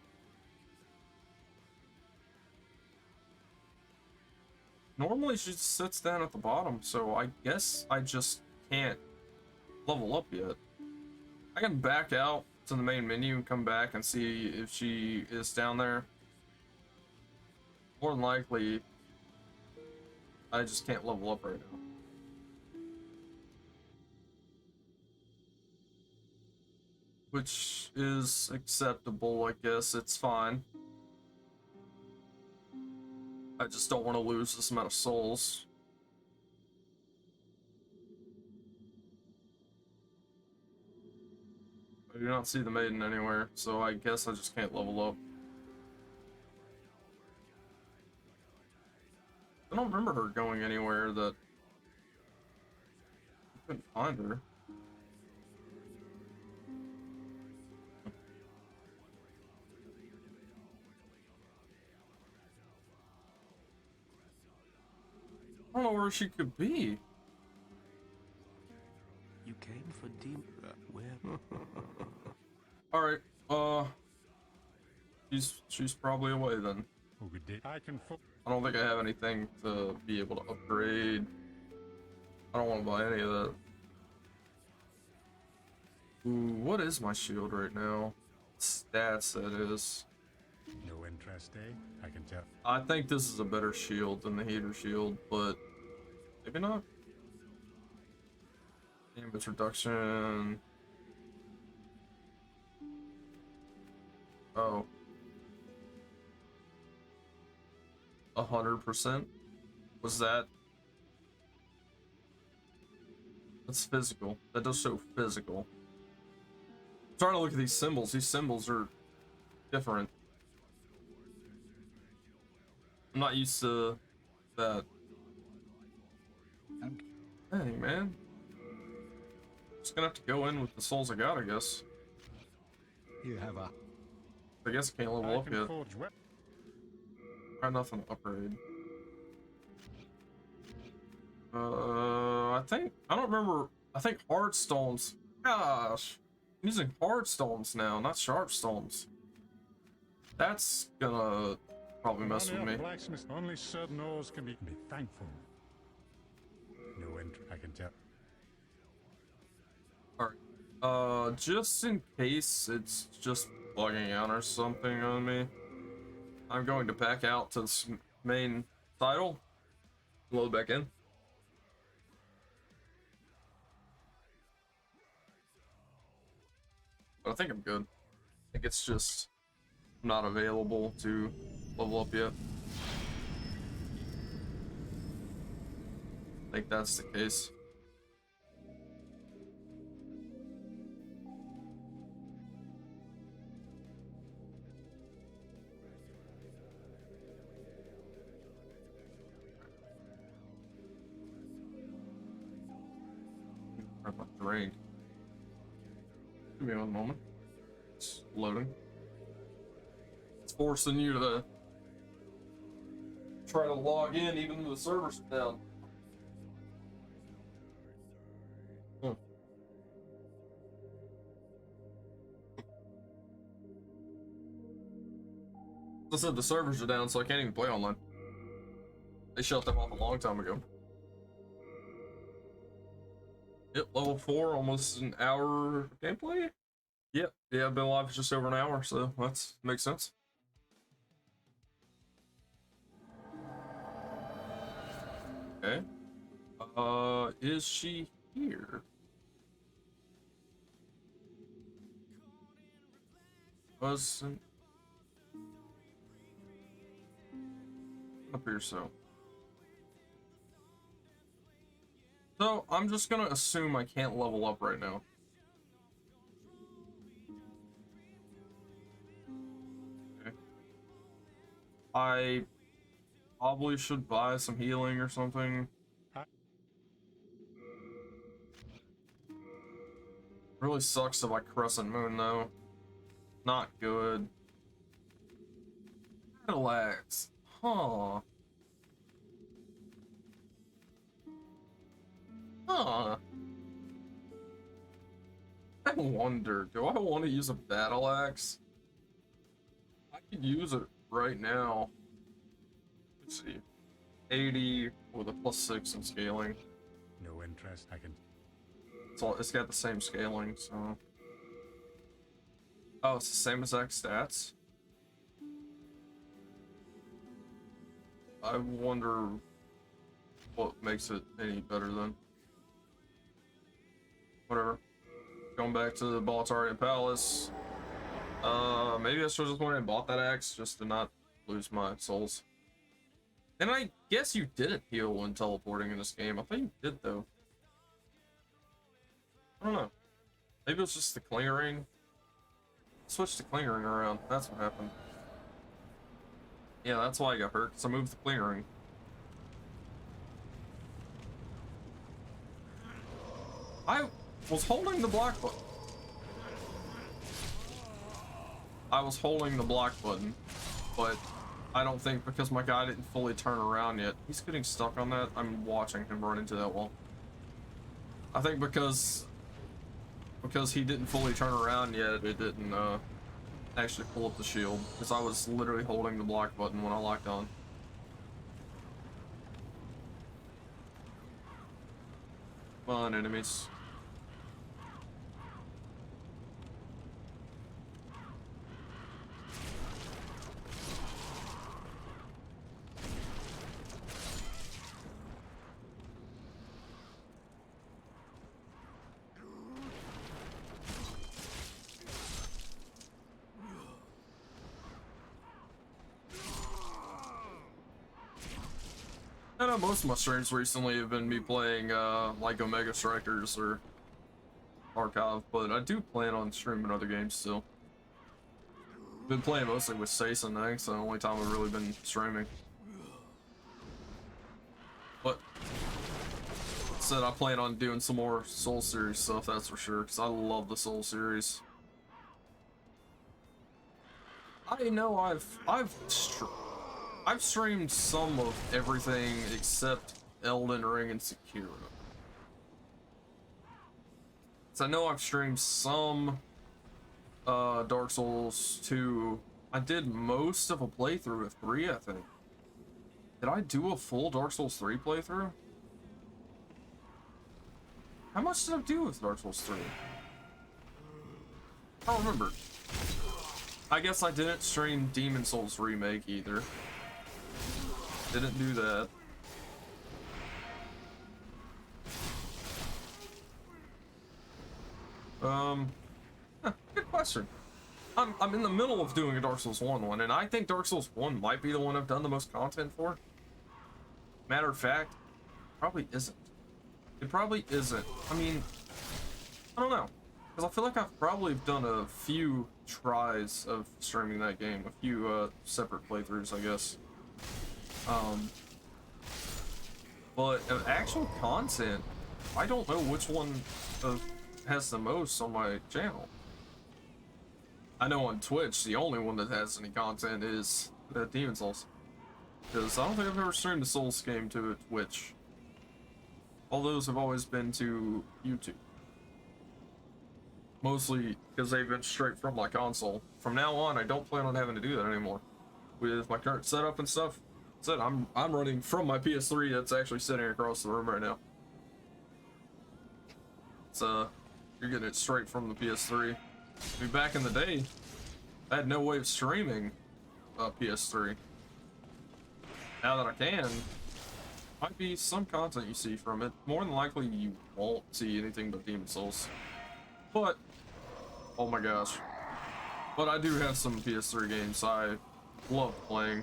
Normally she just sits down at the bottom, so I guess I just can't level up yet. I can back out to the main menu and come back and see if she is down there. More than likely, I just can't level up right now. Which is acceptable, I guess. It's fine. I just don't want to lose this amount of souls. I do not see the maiden anywhere, so I guess I just can't level up. I don't remember her going anywhere that I couldn't find her. I don't know where she could be. You came for where? Alright, she's probably away then. I can I don't think I have anything to be able to upgrade. I don't want to buy any of that. Ooh, what is my shield right now? Stats, that is. No interest, eh? I can tell. I think this is a better shield than the heater shield, but maybe not. Damage reduction. Oh. 100%? Was that? That's physical. That does show physical. I'm trying to look at these symbols. These symbols are different. I'm not used to that. Hey, man. Just gonna have to go in with the souls I got, I guess. You have a... I guess I can't level up yet. Forge Got nothing to upgrade. I don't remember. I think hard stones. Gosh, I'm using hard stones now, not sharp stones. That's gonna probably mess with me. Blacksmith, only certain ores can be thankful. No interest, I can tell. Alright. Just in case it's just bugging out or something on me, I'm going to back out to this main title. Load back in. But I think I'm good. I think it's just not available to level up yet. I think that's the case. I'm not drained. Give me one moment. It's loading. It's forcing you to try to log in even though the server's down. As I said, the servers are down, so I can't even play online. They shut them off a long time ago. Yep, level 4, almost an hour gameplay. Yep, yeah, I've been live for just over an hour, so that makes sense. Okay. Is she here? Wasn't up here, so. So, I'm just gonna assume I can't level up right now. Okay. I probably should buy some healing or something. Really sucks to like Crescent Moon though. Not good. Relax. Huh. Huh. I wonder, do I want to use a battle axe? I could use it right now. Let's see. 80 with a +6 in scaling. No interest, I can... It's got the same scaling, so... Oh, it's the same exact stats? I wonder what makes it any better then. Whatever. Going back to the Boletarian Palace. Maybe I should have just went and bought that axe just to not lose my souls. And I guess you didn't heal when teleporting in this game. I thought you did though. I don't know. Maybe it was just the clinger ring. Switch the clinger ring around. That's what happened. Yeah, that's why I got hurt, because I moved the clinger ring. I was holding the block button. I was holding the block button, but I don't think because my guy didn't fully turn around yet. He's getting stuck on that. I'm watching him run into that wall. I think because he didn't fully turn around yet, it didn't actually pull up the shield, because I was literally holding the block button when I locked on. Come on, enemies. I know most of my streams recently have been me playing like Omega Strikers or Archive, but I do plan on streaming other games still. Been playing mostly with Sason, I think, so the only time I've really been streaming. But said I plan on doing some more Soul series stuff, that's for sure, because I love the Soul series. I know I've streamed some of everything except Elden Ring and Sekiro. So I know I've streamed some Dark Souls 2. I did most of a playthrough of 3, I think. Did I do a full Dark Souls 3 playthrough? How much did I do with Dark Souls 3? I don't remember. I guess I didn't stream Demon Souls Remake either. Didn't do that. Good question. I'm in the middle of doing a Dark Souls 1 and I think Dark Souls 1 might be the one I've done the most content for. Matter of fact, probably isn't. It probably isn't. I mean, I don't know. Because I feel like I've probably done a few tries of streaming that game. A few separate playthroughs, I guess. But of actual content, I don't know which one has the most on my channel. I know on Twitch, the only one that has any content is Demon Souls. Because I don't think I've ever streamed a Souls game to Twitch. All those have always been to YouTube. Mostly because they've been straight from my console. From now on, I don't plan on having to do that anymore. With my current setup and stuff, I'm running from my PS3 that's actually sitting across the room right now. It's you're getting it straight from the PS3. I mean, back in the day, I had no way of streaming PS3. Now that I can, might be some content you see from it. More than likely, you won't see anything but Demon Souls. But, oh my gosh. But I do have some PS3 games I love playing.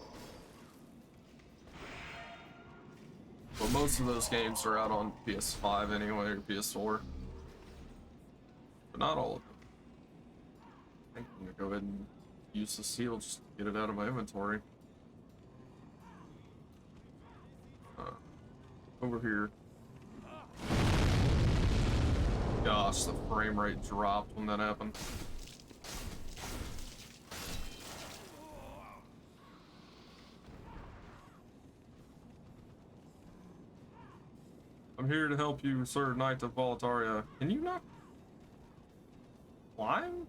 But most of those games are out on PS5 anyway, or PS4. But not all of them. I think I'm gonna go ahead and use this heal just to get it out of my inventory. Over here. Gosh, the frame rate dropped when that happened. I'm here to help you, Sir Knight of Boletaria. Can you not climb?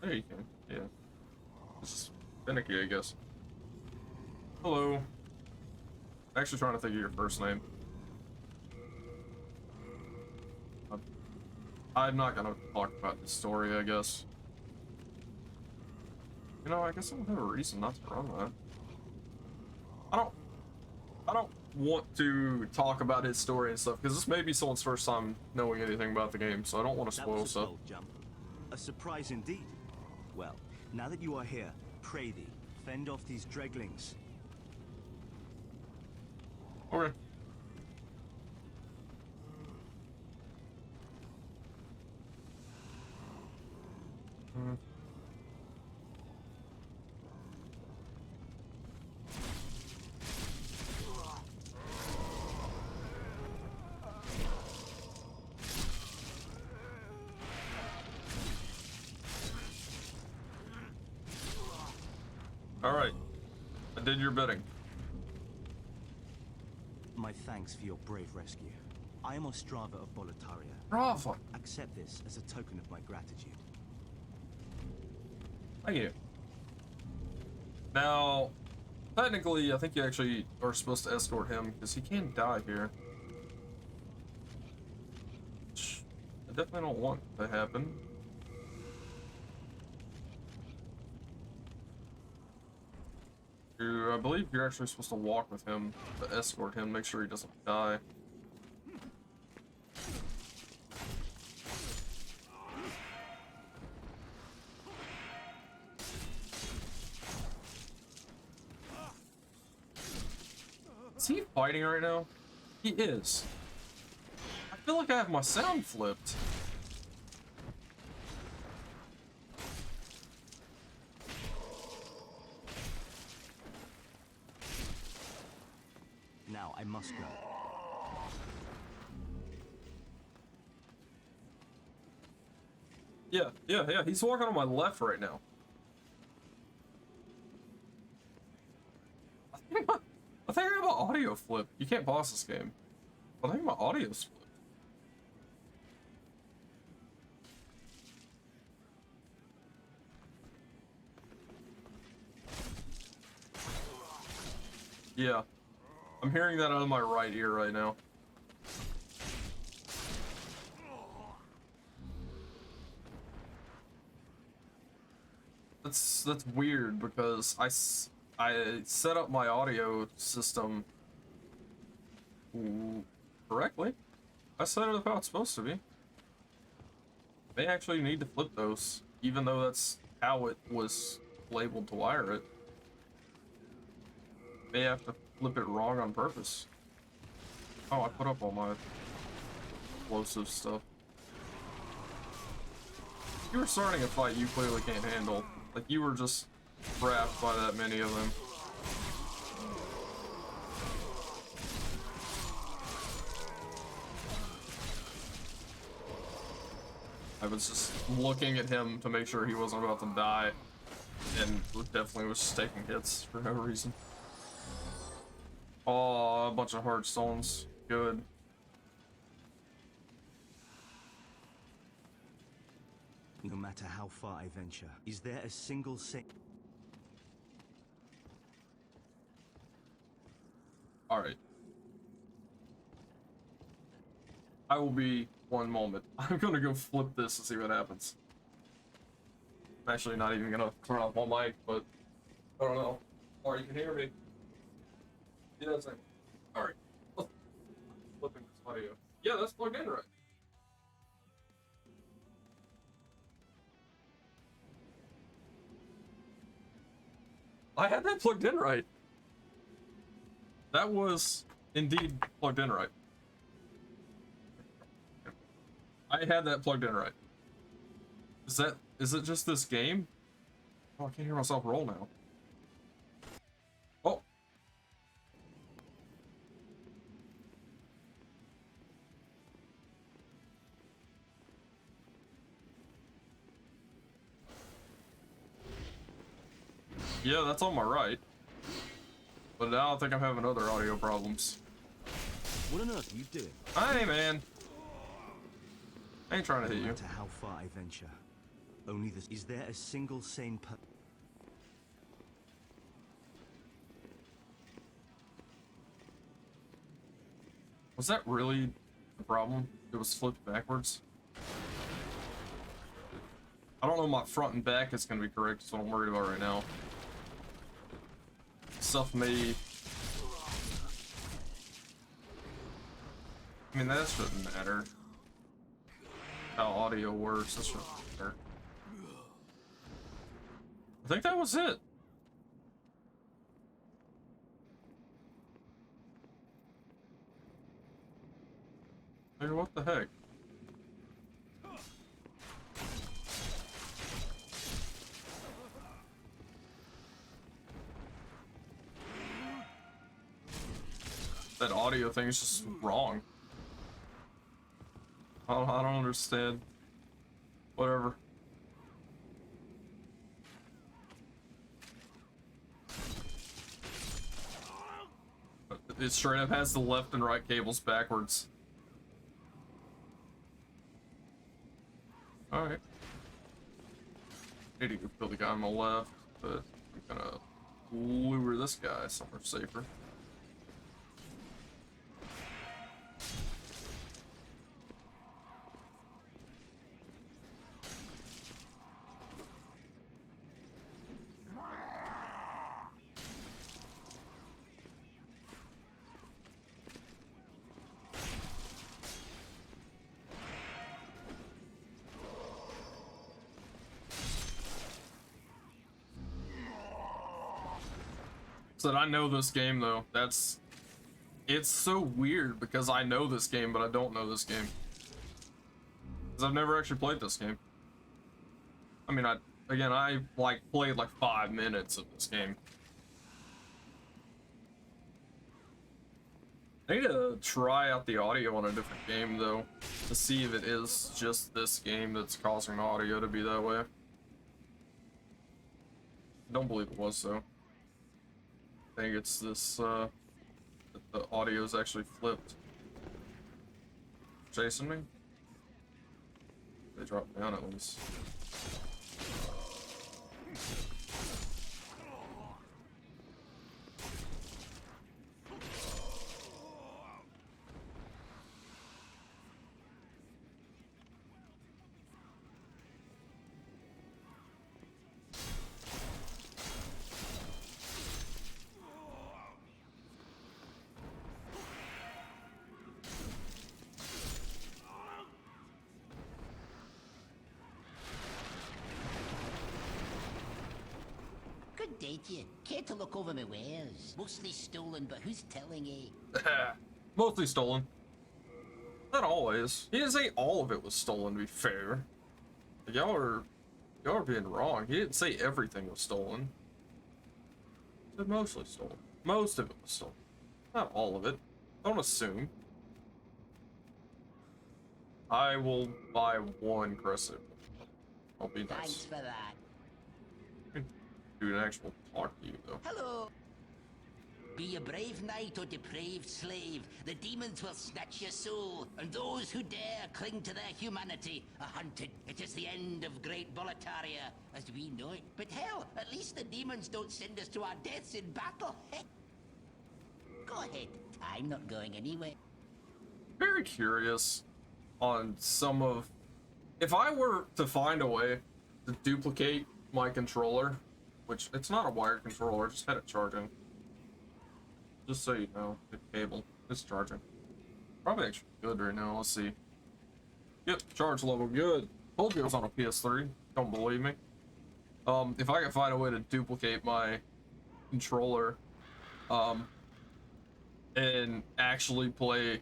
There you can. Yeah. This is finicky, I guess. Hello. Actually trying to think of your first name. I'm not gonna talk about the story, I guess. You know, I guess I don't have a reason not to run that. I don't want to talk about his story and stuff, because this may be someone's first time knowing anything about the game, so I don't want to spoil stuff. Bold jump. A surprise indeed. Well, now that you are here, pray thee, fend off these dreglings. Okay. Alright. I did your bidding. My thanks for your brave rescue. I am Ostrava of Boletaria. Bravo. Accept this as a token of my gratitude. Thank you. Now, technically, I think you actually are supposed to escort him, because he can die here. Which I definitely don't want to happen. I believe you're actually supposed to walk with him to escort him, make sure he doesn't die. Is he fighting right now? He is. I feel like I have my sound flipped. Now I must go. Yeah. He's walking on my left right now. I think I have an audio flip. You can't pause this game. I think my audio's flipped. Yeah. I'm hearing that out of my right ear right now. That's weird because I set up my audio system correctly. I set it up how it's supposed to be. They actually need to flip those, even though that's how it was labeled to wire it. They have to flip it wrong on purpose. Oh, I put up all my explosive stuff. You were starting a fight you clearly can't handle. Like, you were just trapped by that many of them. I was just looking at him to make sure he wasn't about to die, and definitely was just taking hits for no reason. Oh, a bunch of hard stones. Good. No matter how far I venture, is there a single Alright. I will be one moment. I'm gonna go flip this and see what happens. I'm actually not even gonna turn off my mic, but I don't know. Or you can hear me. Yeah, that's it. Alright. Flipping this audio. Yeah, that's plugged in right. I had that plugged in right. That was indeed plugged in right. I had that plugged in right. Is it just this game? Oh, I can't hear myself roll now. Oh. Yeah, that's on my right. But now I think I'm having other audio problems. What on earth are you doing? Hey, man. I ain't trying to hit No you. matter how far I venture, only this. Is there a single sane per... Was that really the problem? It was flipped backwards? I don't know, my front and back is going to be correct. That's what I'm worried about right now. Stuff may... I mean, that shouldn't matter. How audio works, that shouldn't matter. I think that was it. Hey, what the heck? That audio thing is just wrong. I don't understand. Whatever. It straight up has the left and right cables backwards. Alright. Need to go kill the guy on the left, but I'm gonna lure this guy somewhere safer. That I know this game though. It's so weird because I know this game, but I don't know this game. Because I've never actually played this game. I mean, I like played like 5 minutes of this game. I need to try out the audio on a different game though, to see if it is just this game that's causing the audio to be that way. I don't believe it was so. I think it's this, that the audio is actually flipped. Chasing me? They dropped down at least. Good day to you. Care to look over my wares? Mostly stolen, but who's telling you? Mostly stolen. Not always. He didn't say all of it was stolen, to be fair. Y'all are being wrong. He didn't say everything was stolen. He said mostly stolen. Most of it was stolen. Not all of it. Don't assume. I will buy one crescent. I'll be nice. Thanks for that. Do an actual talk to you though. Hello. Be a brave knight or depraved slave, the demons will snatch your soul, and those who dare cling to their humanity are hunted. It is the end of great Boletaria, as we know it. But hell, at least the demons don't send us to our deaths in battle. Go ahead, I'm not going anywhere. Very curious on some of... If I were to find a way to duplicate my controller, which it's not a wired controller, I just had it charging. Just so you know, the cable is charging. Probably actually good right now. Let's see. Yep, charge level good. Told you it was on a PS3. Don't believe me. If I could find a way to duplicate my controller, and actually play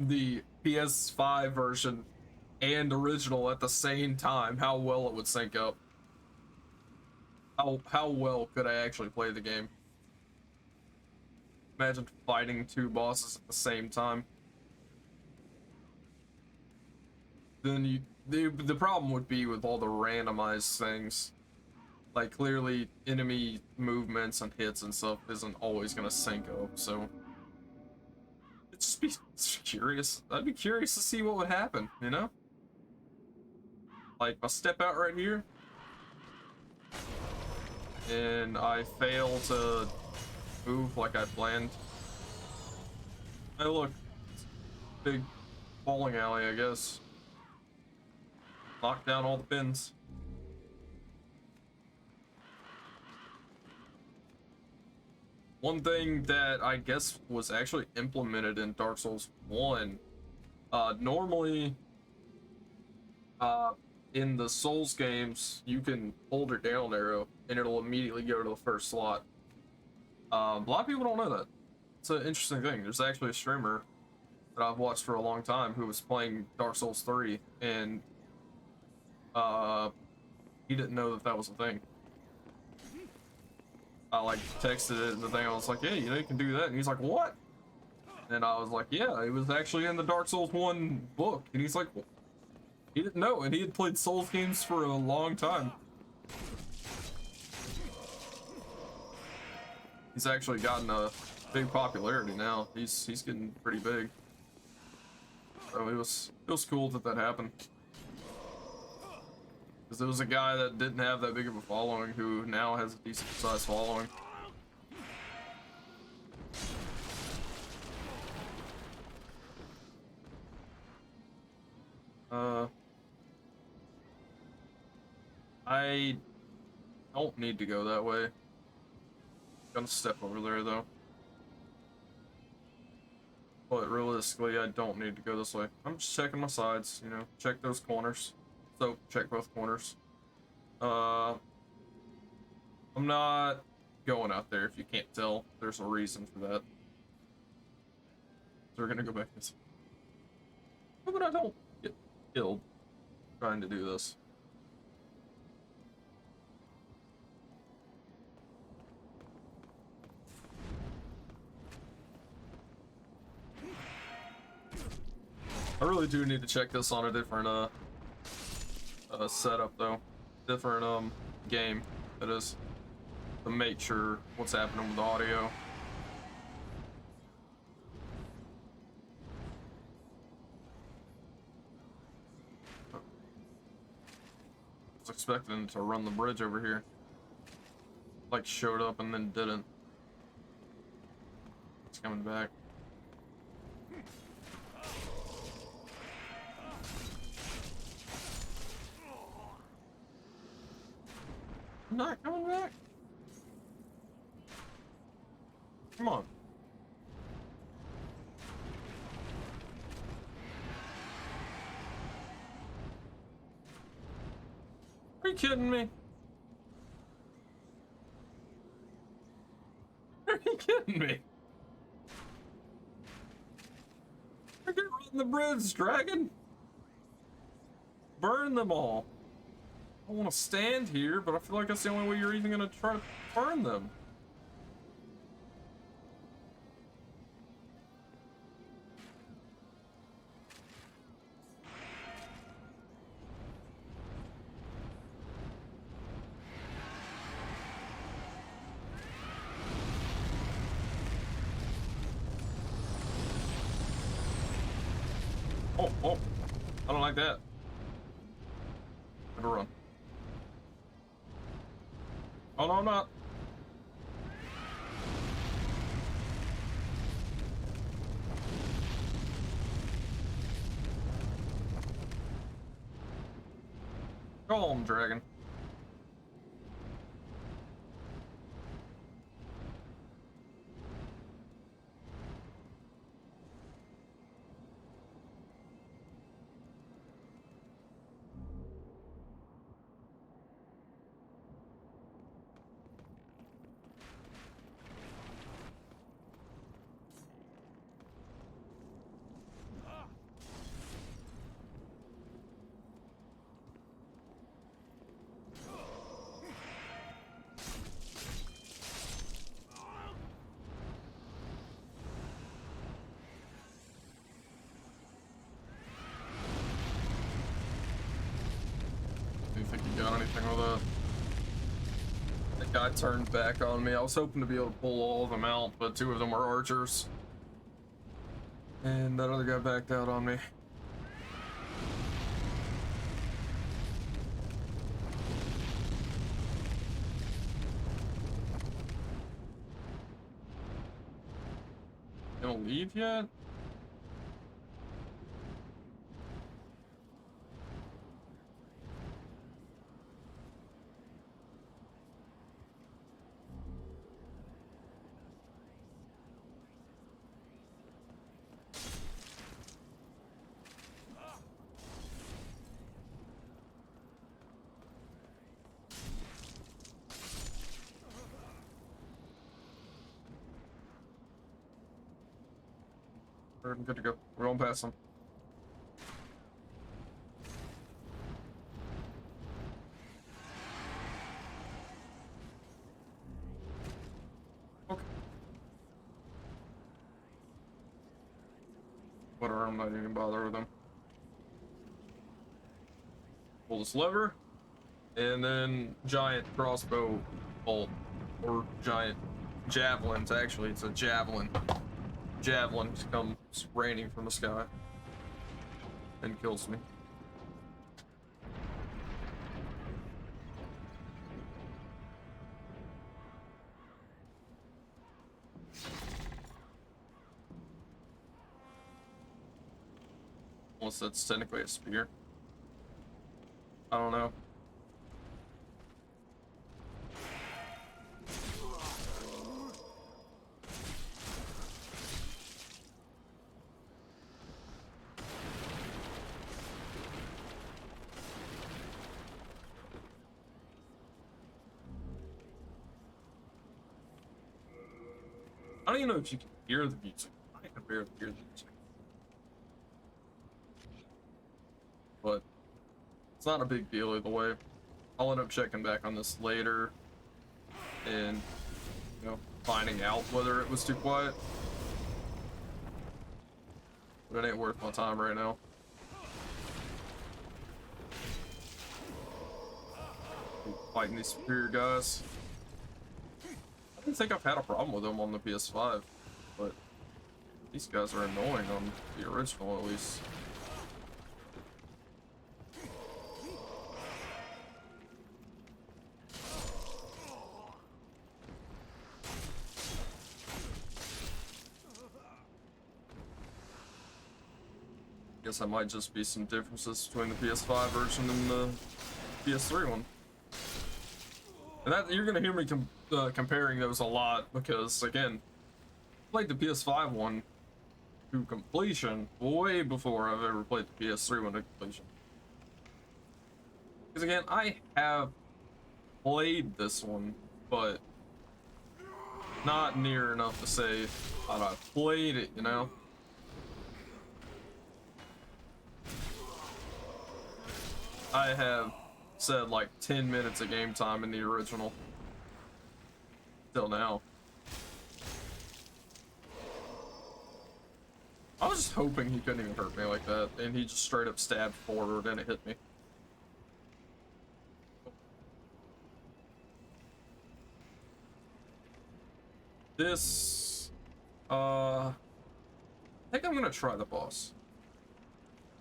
the PS5 version and original at the same time, how well it would sync up. How well could I actually play the game? Imagine fighting 2 bosses at the same time. Then the problem would be with all the randomized things. Like, clearly, enemy movements and hits and stuff isn't always gonna sync up, so... It's just be curious. I'd be curious to see what would happen, you know? Like, if I step out right here, and I fail to move like I planned. Hey, look. Big bowling alley, I guess. Knock down all the pins. One thing that I guess was actually implemented in Dark Souls 1, normally, in the Souls games, you can hold your down arrow and it'll immediately go to the first slot. A lot of people don't know that. It's an interesting thing. There's actually a streamer that I've watched for a long time who was playing Dark Souls 3, and he didn't know that that was a thing. I like texted it and the thing, I was like, hey, you know, you can do that, and he's like, what? And I was like, yeah, it was actually in the Dark Souls 1 book, and he's like, well, he didn't know, and he had played Souls games for a long time. He's actually gotten a big popularity now. He's getting pretty big. So it was cool that that happened. Because there was a guy that didn't have that big of a following who now has a decent sized following. I don't need to go that way. I'm gonna step over there though. But realistically, I don't need to go this way. I'm just checking my sides, you know, check those corners. So, check both corners. I'm not going out there, if you can't tell. There's a reason for that. So we're gonna go back this way. But I don't get killed trying to do this. I really do need to check this on a different setup though. Different game, that is, to make sure what's happening with the audio. I was expecting to run the bridge over here. Like showed up and then didn't. It's coming back. Not coming back. Come on. Are you kidding me? Are you kidding me? You're gonna run the bridge, dragon. Burn them all. I want to stand here, but I feel like that's the only way you're even gonna try to burn them. Oh, I don't like that. Better run. Oh no, I'm not. Calm, dragon. guy turned back on me. I was hoping to be able to pull all of them out, but 2 of them were archers. And that other guy backed out on me. Gonna leave yet? We're good to go. We're going past them. Okay. Whatever, I'm not even bother with them. Pull this lever, and then giant crossbow bolt, or giant javelins. Actually, it's a javelin. Javelin comes raining from the sky and kills me. Unless that's technically a spear. I don't know. I don't even know if you can hear the music. I can barely hear the music. But it's not a big deal either way. I'll end up checking back on this later and, you know, finding out whether it was too quiet. But it ain't worth my time right now. Fighting these superior guys. I don't think I've had a problem with them on the PS5, but these guys are annoying on the original at least. Guess that might just be some differences between the PS5 version and the PS3 one. And that you're gonna hear me comparing those a lot because, again, I played the PS5 one to completion way before I've ever played the PS3 one to completion. Because again, I have played this one, but not near enough to say that I played it, you know? I have said like 10 minutes of game time in the original. Till now. I was just hoping he couldn't even hurt me like that, and he just straight up stabbed forward and it hit me. This, I think I'm gonna try the boss.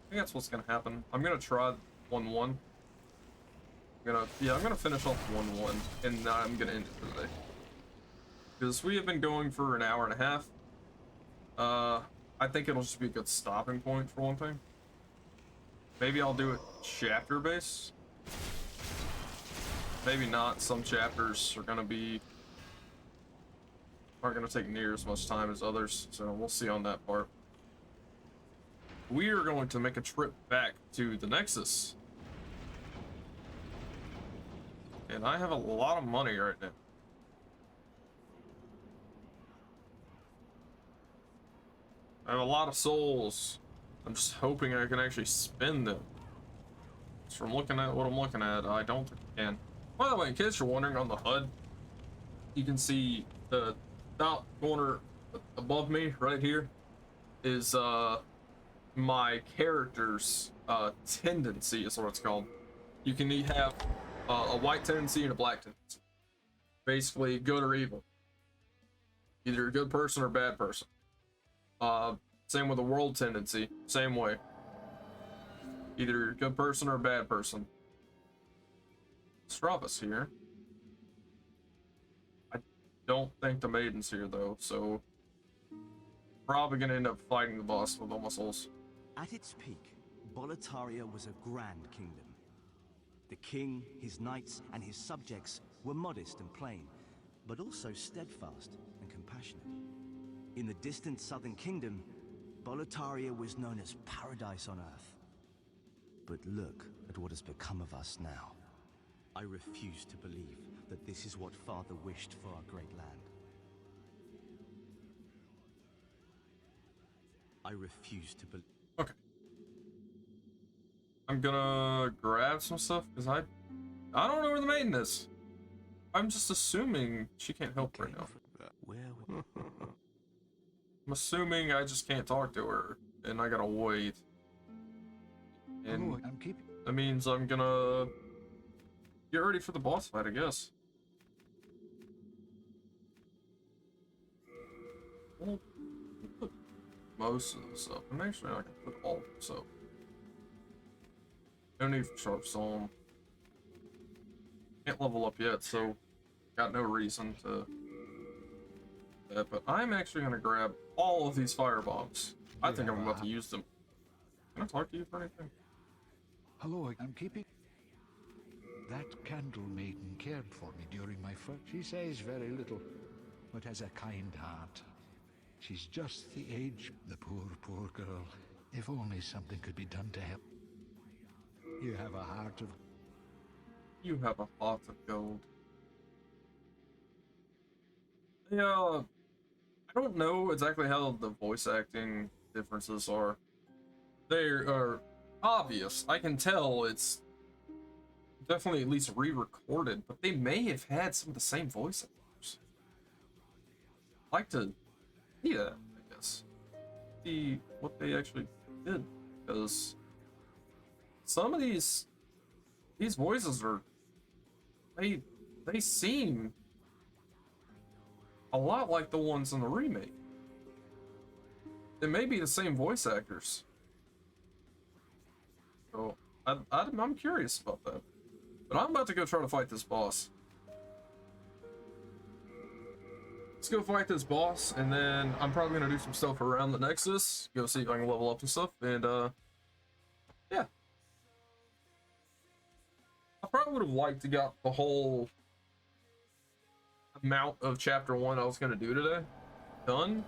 I think that's what's gonna happen. I'm gonna try 1-1. I'm gonna finish off 1-1, and then I'm gonna end it for today. Because we have been going for an hour and a half. I think it'll just be a good stopping point for one thing. Maybe I'll do it chapter based. Maybe not. Some chapters are gonna aren't gonna take near as much time as others, so we'll see on that part. We are going to make a trip back to the Nexus. And I have a lot of money right now. I have a lot of souls. I'm just hoping I can actually spend them. Just from looking at what I'm looking at, I don't think I can. By the way, in case you're wondering, on the HUD, you can see the top corner above me right here is my character's tendency is what it's called. You can have a white tendency and a black tendency. basically good or evil. Either you're a good person or a bad person. Same with the world tendency, same way. Either you're a good person or a bad person. Strava's here. I don't think the maiden's here though, so probably gonna end up fighting the boss with all my souls. At its peak, Boletaria was a grand kingdom. The king, his knights, and his subjects were modest and plain, but also steadfast and compassionate. In the distant southern kingdom, Boletaria was known as paradise on earth. But look at what has become of us now. I refuse to believe that this is what Father wished for our great land. I refuse to believe. Okay. I'm gonna grab some stuff because I don't know where the maiden is. I'm just assuming she can't help right now. I'm assuming I just can't talk to her and I gotta wait. And that means I'm gonna get ready for the boss fight, I guess. Well, put most of this up, and actually I can put all of this up. No need for sharp stone. Can't level up yet, so got no reason to do that. But I'm actually gonna grab all of these fire bombs. I think I'm about to use them. Can I talk to you for anything? Hello, I'm keeping... That candle maiden cared for me during my fight. She says very little, but has a kind heart. She's just the age... The poor, poor girl. If only something could be done to help. You have a heart of... You have a heart of gold. Yeah, I don't know exactly how the voice acting differences are. They are obvious. I can tell it's definitely at least re-recorded, but they may have had some of the same voice actors. I'd like to see that, I guess. See what they actually did, because some of these voices are they seem a lot like the ones in the remake. They may be the same voice actors. So I'm curious about that. But I'm about to go try to fight this boss. Let's go fight this boss, and then I'm probably gonna do some stuff around the Nexus. Go see if I can level up and stuff, and yeah. I probably would have liked to got the whole amount of chapter 1 I was gonna do today done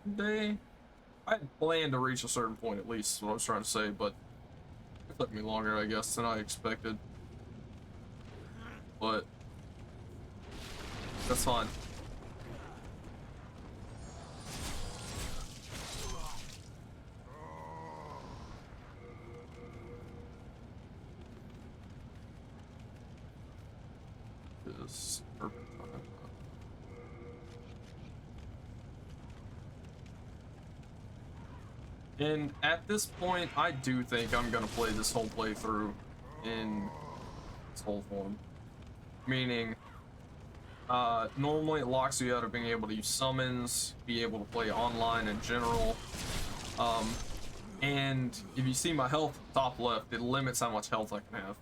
today. I had planned to reach a certain point, at least is what I was trying to say, but it took me longer, I guess, than I expected. But that's fine. This perfect. And at this point, I do think I'm gonna play this whole playthrough in its whole form. Meaning, normally it locks you out of being able to use summons, be able to play online in general. And if you see my health top left, it limits how much health I can have.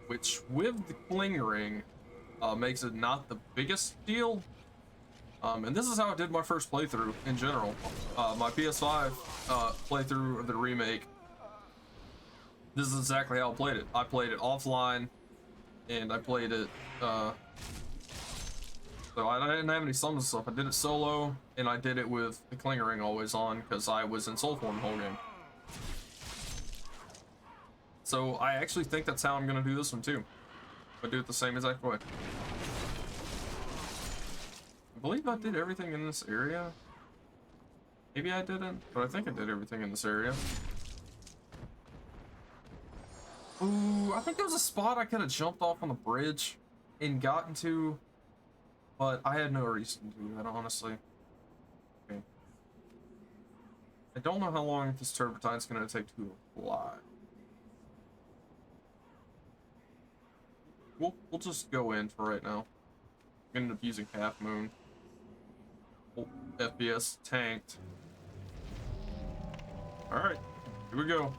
Which, with the Cling Ring, makes it not the biggest deal. And this is how I did my first playthrough in general. My PS5 playthrough of the remake. This is exactly how I played it. I played it offline, and I played it. So I didn't have any summons stuff. I did it solo, and I did it with the Cling Ring always on because I was in soul form the whole game. So I actually think that's how I'm gonna do this one too. I do it the same exact way. I believe I did everything in this area. Maybe I didn't, but I think I did everything in this area. Ooh, I think there was a spot I could have jumped off on the bridge and gotten to, but I had no reason to do that, honestly. Okay. I don't know how long this turpentine's gonna take to apply. We'll just go in for right now. ended up using Half Moon. Oh, FPS tanked. Alright, here we go.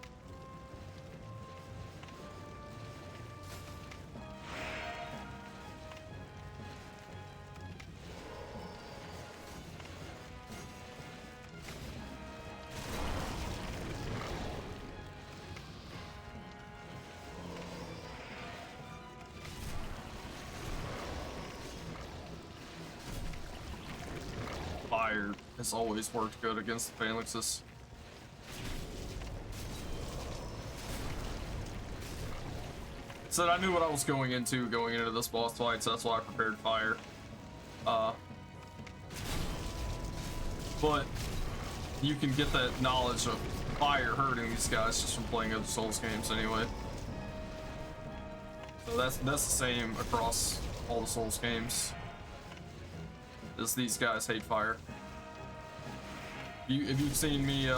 Fire has always worked good against the phalanxes. Said I knew what I was going into this boss fight, so that's why I prepared fire. But you can get that knowledge of fire hurting these guys just from playing other Souls games anyway. So that's the same across all the Souls games. Is these guys hate fire. If you've seen me,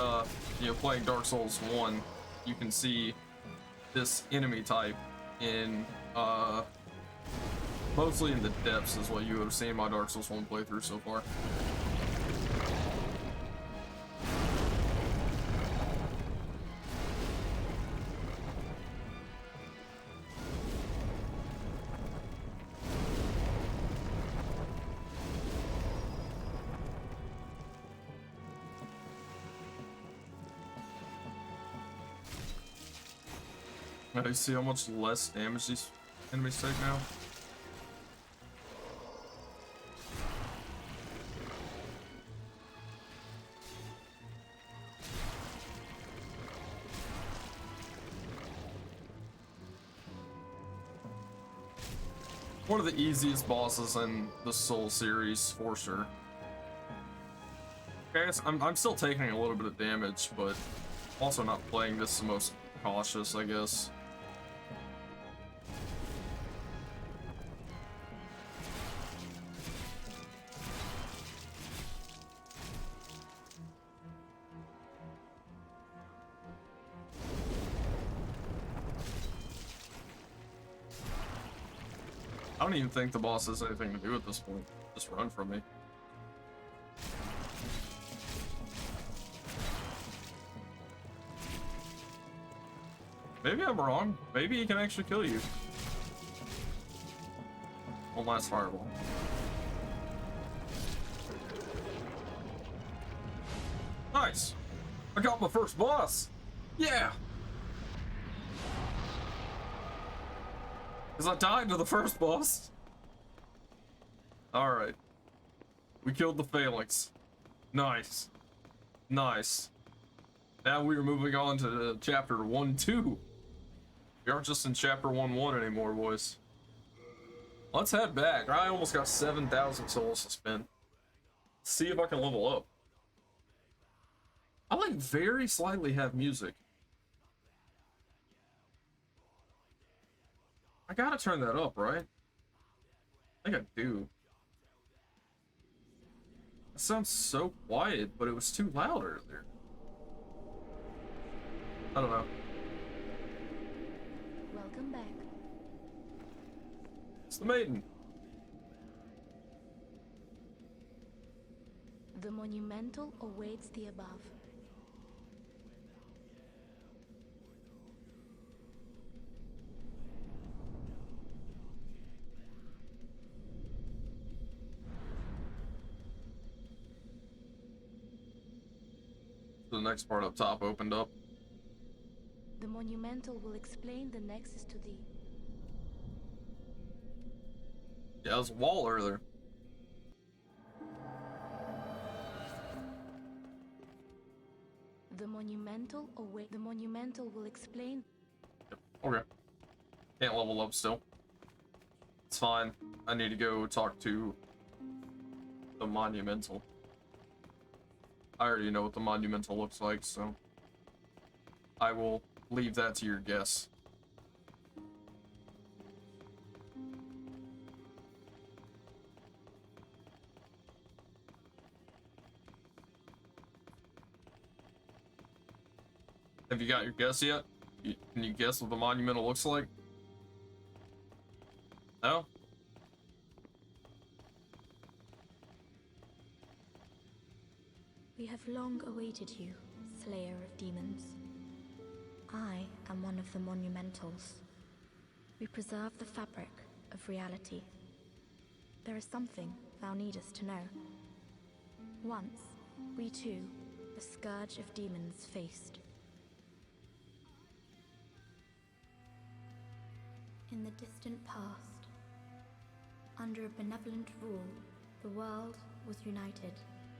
playing Dark Souls 1, you can see this enemy type in, mostly in the depths is what you would have seen my Dark Souls 1 playthrough so far. Now you see how much less damage these enemies take now? One of the easiest bosses in the Soul series, for sure. Okay, I'm still taking a little bit of damage, but also not playing this the most cautious, I guess. I don't even think the boss has anything to do at this point. Just run from me. Maybe I'm wrong. Maybe he can actually kill you. One last fireball. Nice! I got my first boss! Yeah! Because I died to the first boss. Alright. We killed the phalanx. Nice. Nice. Now we are moving on to chapter 1-2. We aren't just in chapter 1-1 anymore, boys. Let's head back. I almost got 7,000 souls to spend. See if I can level up. I like very slightly have music. I gotta turn that up, right? I think I do. It sounds so quiet, but it was too loud earlier. I don't know. Welcome back. It's the maiden. The monumental awaits the above. The next part up top opened up. The monumental will explain the nexus to thee. Yeah, there was a wall earlier. The monumental will explain. Yep. Okay. Can't level up still. It's fine. I need to go talk to the monumental. I already know what the monumental looks like, so I will leave that to your guess. Have you got your guess yet? Can you guess what the monumental looks like? No? We've long awaited you, Slayer of Demons. I am one of the Monumentals. We preserve the fabric of reality. There is something thou needest to know. Once, we too, the scourge of demons faced. In the distant past, under a benevolent rule, the world was united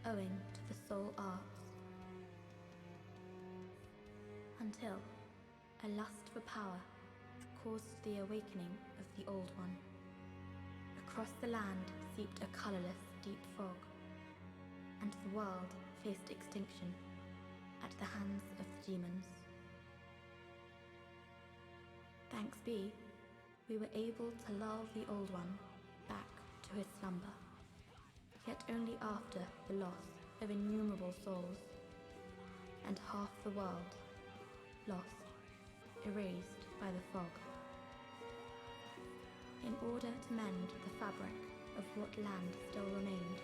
owing to the soul arts. Until a lust for power caused the awakening of the Old One. Across the land seeped a colorless, deep fog, and the world faced extinction at the hands of the demons. Thanks be, we were able to lull the Old One back to his slumber, yet only after the loss of innumerable souls, and half the world lost, erased by the fog. In order to mend the fabric of what land still remained,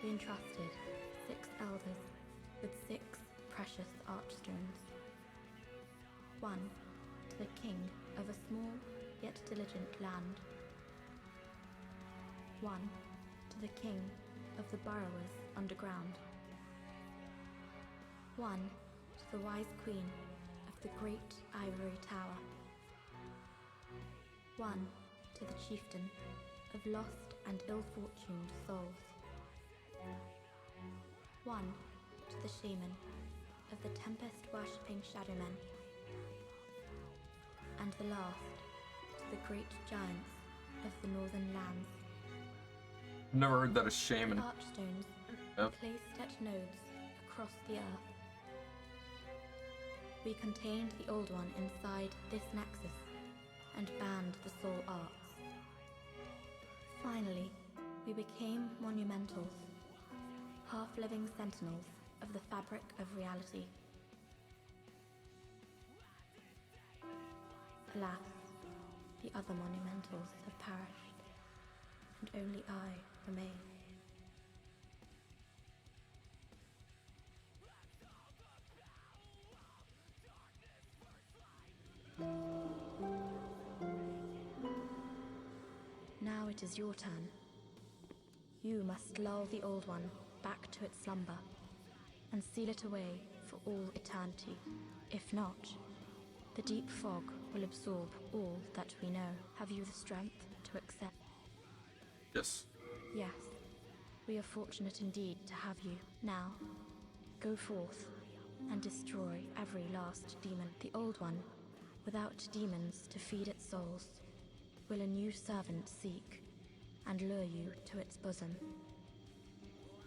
we entrusted 6 elders with 6 precious archstones. One to the king of a small yet diligent land. One to the king of the burrowers underground. One to the wise queen of the great ivory tower. One to the chieftain of lost and ill-fortuned souls. One to the shaman of the tempest-worshipping shadowmen. And the last to the great giants of the northern lands. Never heard that a shaman. The archstones Yep. placed at nodes across the earth. We contained the Old One inside this nexus and banned the soul arts. Finally, we became monumentals, half-living sentinels of the fabric of reality. Alas, the other monumentals have perished, and only I remain. Now it is your turn. You must lull the Old One back to its slumber and seal it away for all eternity. If not, the deep fog will absorb all that we know. Have you the strength to accept? Yes. Yes. We are fortunate indeed to have you. Now, go forth and destroy every last demon. The Old One, without demons to feed its souls, will a new servant seek and lure you to its bosom.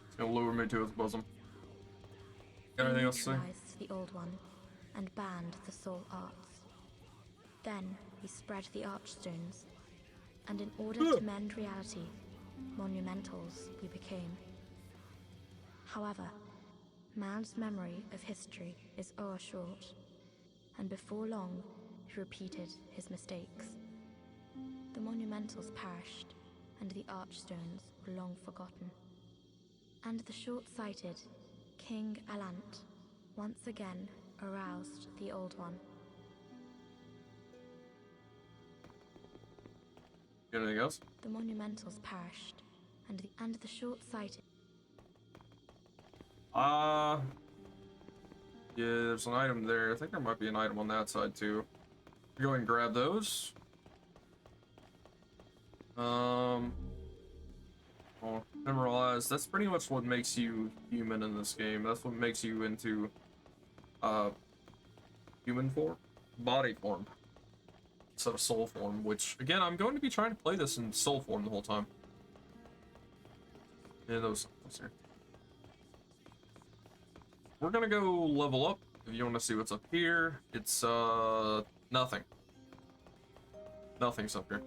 It's gonna lure me to its bosom. Got anything else to say? Neutralized the Old One and banned the soul arts. Then we spread the archstones, and in order to mend reality, monumentals we became. However, man's memory of history is o'ershort, and before long he repeated his mistakes. The monumentals perished, and the archstones were long forgotten. And the short-sighted King Alant once again aroused the Old One. Anything else? The monumentals perished, and the short-sighted. Yeah, there's an item there. I think there might be an item on that side too. Go ahead and grab those. Well, memorize. That's pretty much what makes you human in this game. That's what makes you into, human form? Body form. Instead of soul form, which, again, I'm going to be trying to play this in soul form the whole time. Yeah, those here. We're gonna go level up. If you want to see what's up here, it's, nothing. Nothing's up here.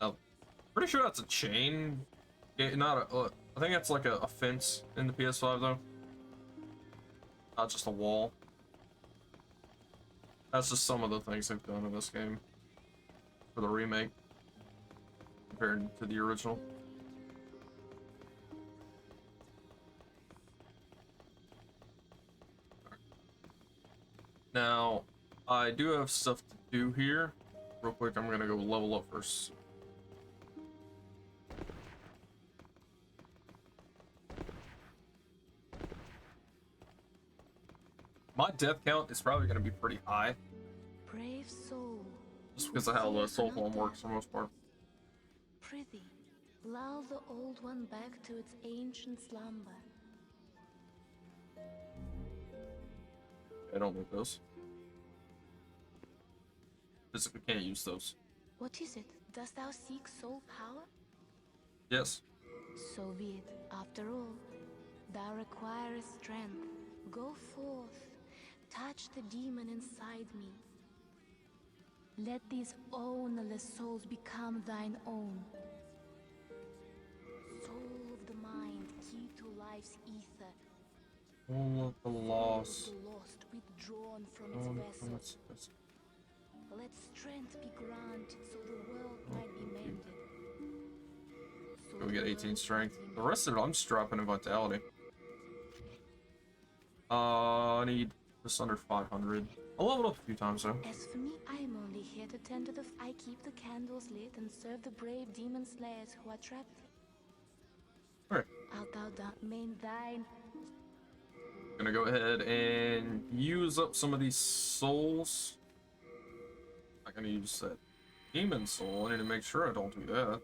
Oh, pretty sure that's a chain. Yeah, not a, I think that's like a fence in the PS5 though. Not just a wall. That's just some of the things they've done in this game for the remake. compared to the original. Now, I do have stuff to do here. Real quick, I'm gonna go level up first. My death count is probably gonna be pretty high. Brave soul. Just because of how the soul form works for the most part. Prithee, lull the old one back to its ancient slumber. I don't need those. Physically can't use those. What is it? Dost thou seek soul power? Yes. So be it. After all, thou requirest strength. Go forth. Touch the demon inside me. Let these ownerless souls become thine own. Soul of the mind, key to life's ether. All of the lost. Soul of the lost, withdrawn from its vessel. Let strength be granted so the world might be mended. So We get 18 strength. The rest of it, I'm just dropping in vitality. I need just under 500. I'll level up a few times though. As for me, I am only here to tend to I keep the candles lit and serve the brave demon slayers who are trapped. Alright. Art thou main thine? Gonna go ahead and use up some of these souls. I'm gonna use that demon soul. I need to make sure I don't do that.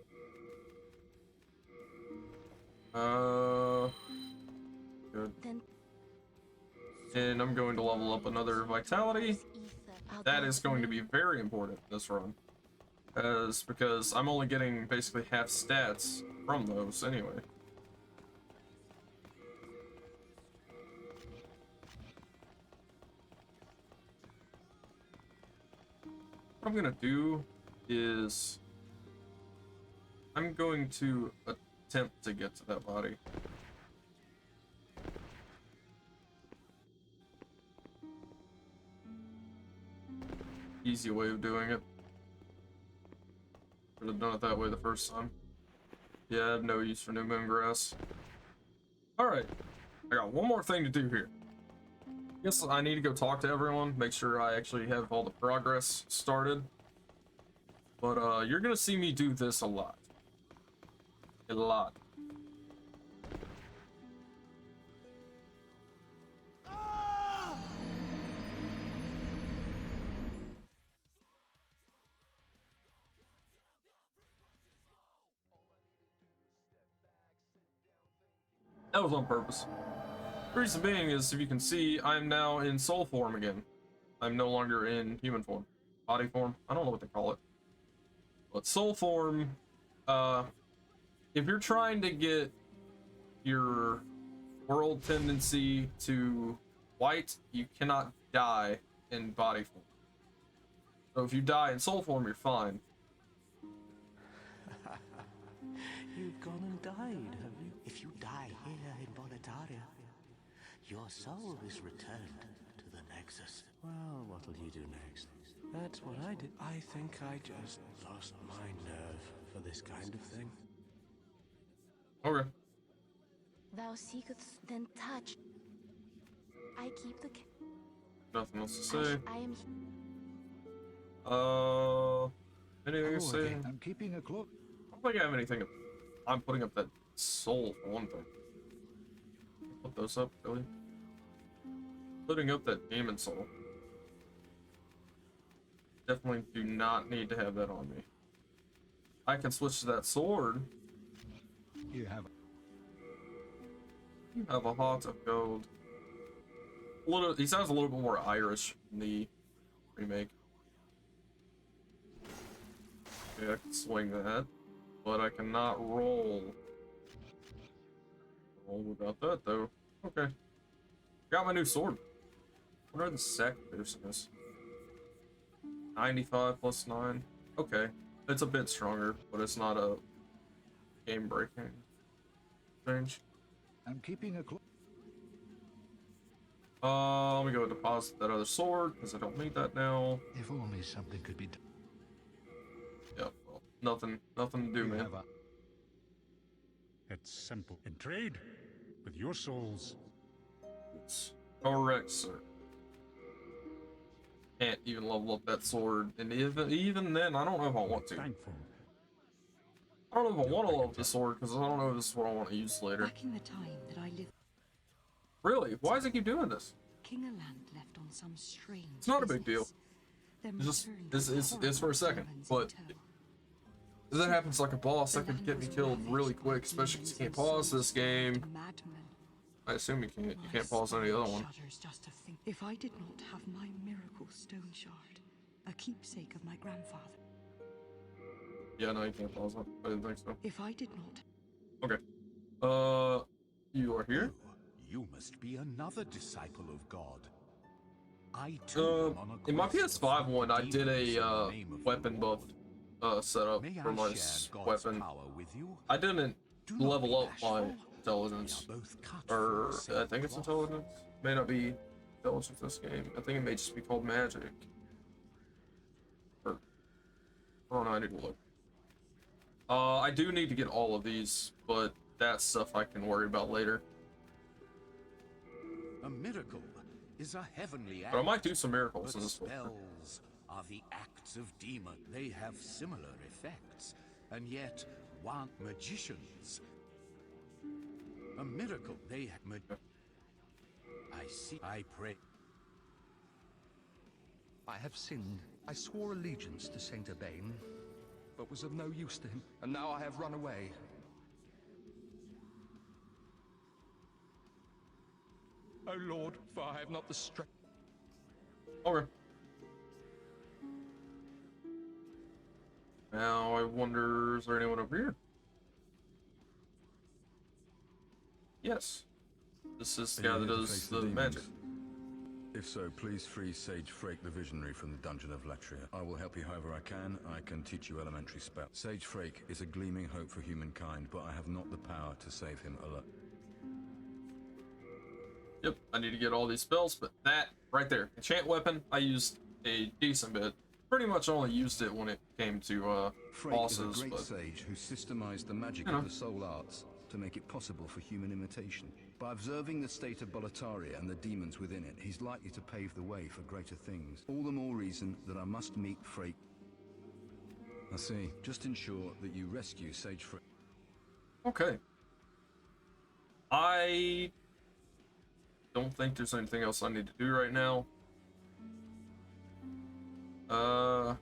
Good. And I'm going to level up another vitality. That is going to be very important this run. Because I'm only getting basically half stats from those anyway. What I'm gonna do is I'm going to attempt to get to that body. Easy way of doing it. Should have done it that way the first time. Yeah, I have no use for new moon grass. Alright, I got one more thing to do here. Guess I need to go talk to everyone, make sure I actually have all the progress started. But you're gonna see me do this a lot. A lot. That was on purpose. The reason being is, if you can see, I'm now in soul form again. I'm no longer in human form. Body form? I don't know what they call it. But soul form, if you're trying to get your world tendency to white, you cannot die in body form. So if you die in soul form, you're fine. You've gone and died, have you? If you die here in Boletaria, your soul is returned to the Nexus. Well, what'll you do next? That's what I did. I think I just lost my nerve for this kind of thing. Okay. Thou seekest, then touch. I keep the. Nothing else to say. I am. Anything to say? I'm keeping a cloak. I don't think I have anything. I'm putting up that soul for one thing. Put those up, really. Putting up that demon soul. Definitely do not need to have that on me. I can switch to that sword. You have. You have a heart of gold. He sounds a little bit more Irish in the remake. Okay, I can swing that, but I cannot roll. Roll without that though. Okay. Got my new sword. What are the sack piercings? 95 plus 9. Okay. It's a bit stronger, but it's not a game breaking change. I'm keeping a cloak. Let me go deposit that other sword because I don't need that now. If only something could be done. Yep, well, nothing to do, man. It's simple. In trade with your souls. It's correct, sir. Can't even level up that sword, and even then, I don't know if I want to. Thankful. I don't know if I want to level up the sword because I don't know if this is what I want to use later. Back in the time that I lived, Really? Why does it keep doing this? King Alant left on some strange. It's not a big deal. business, then It's just returned it's for a with second, caravans but in tow. if that happens like a boss, that The could get land me was killed really ravaged by quick, especially because you can't demons and pause this souls turned game. to madmen. I assume you can't. You My can't pause any spine other one. shudders just to think. If I did not have my miracle stone shard, a keepsake of my grandfather. Yeah, no, you can't pause it. I didn't think so. If I did not, Okay. You are here. You must be another disciple of God. I too am on a In my quest to PS5 fight one, the I did demons in a the name of the weapon buff Lord. setup May for I my share God's weapon. power with you? I didn't Do not level be up my bashful. intelligence, We are both cut or from the same I think it's cloth. intelligence. May not be intelligence this game. I think it may just be called magic. Or I don't know. I need to look. I do need to get all of these, but that's stuff I can worry about later. A miracle is a heavenly act. But I might do some miracles But in this one. spells are the acts of demon. They have similar effects, and yet one magicians. A miracle. They have. I see. I pray. I have sinned. I swore allegiance to Saint Urbain, but was of no use to him, and now I have run away. O Lord, for I have not the strength. Okay. Now I wonder, is there anyone over here? Yes. This is the guy that does the magic. If so, please free Sage Frake the Visionary from the Dungeon of Latria. I will help you however I can. I can teach you elementary spells. Sage Frake is a gleaming hope for humankind, but I have not the power to save him alone. Yep, I need to get all these spells, but that right there, enchant weapon, I used a decent bit. Pretty much only used it when it came to Frake bosses, is a great but sage who systemized the magic You know. of the soul arts to make it possible for human imitation. By observing the state of Boletaria and the demons within it, he's likely to pave the way for greater things. All the more reason that I must meet Frake. I see. Just ensure that you rescue Sage Frake. okay. I don't think there's anything else I need to do right now. Yeah.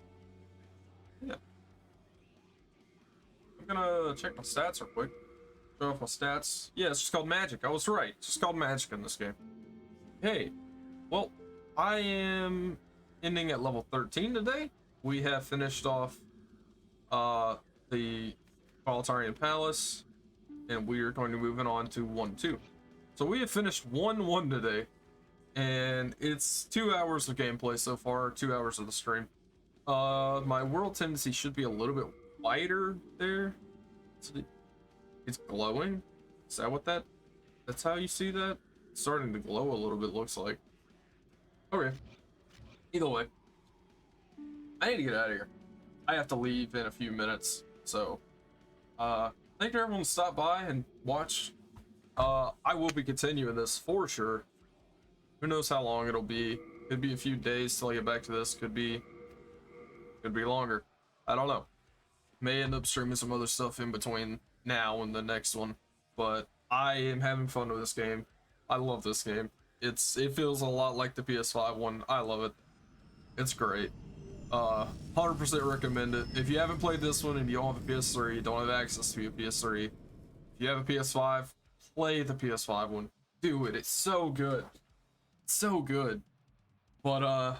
I'm gonna check my stats real quick. Show off my stats. Yeah, it's just called magic. I was right. It's just called magic in this game. Hey, well, I am ending at level 13 today. We have finished off the Boletarian Palace, and we are going to move on to 1-2. So we have finished 1-1 today, and it's 2 hours of gameplay so far, 2 hours of the stream. My world tendency should be a little bit wider there. It's glowing. Is that what that's how you see that? It's starting to glow a little bit, looks like. Okay. Either way, I need to get out of here. I have to leave in a few minutes, so thank you everyone to stop by and watch. I will be continuing this for sure. Who knows how long it'll be? Could be a few days till I get back to this. Could be longer. I don't know. May end up streaming some other stuff in between now and the next one. But I am having fun with this game. I love this game. It feels a lot like the PS5 one. I love it. It's great. 100% recommend it. If you haven't played this one and you don't have a PS3, don't have access to a PS3, if you have a PS5, play the PS5 one. Do it. It's so good. So good. But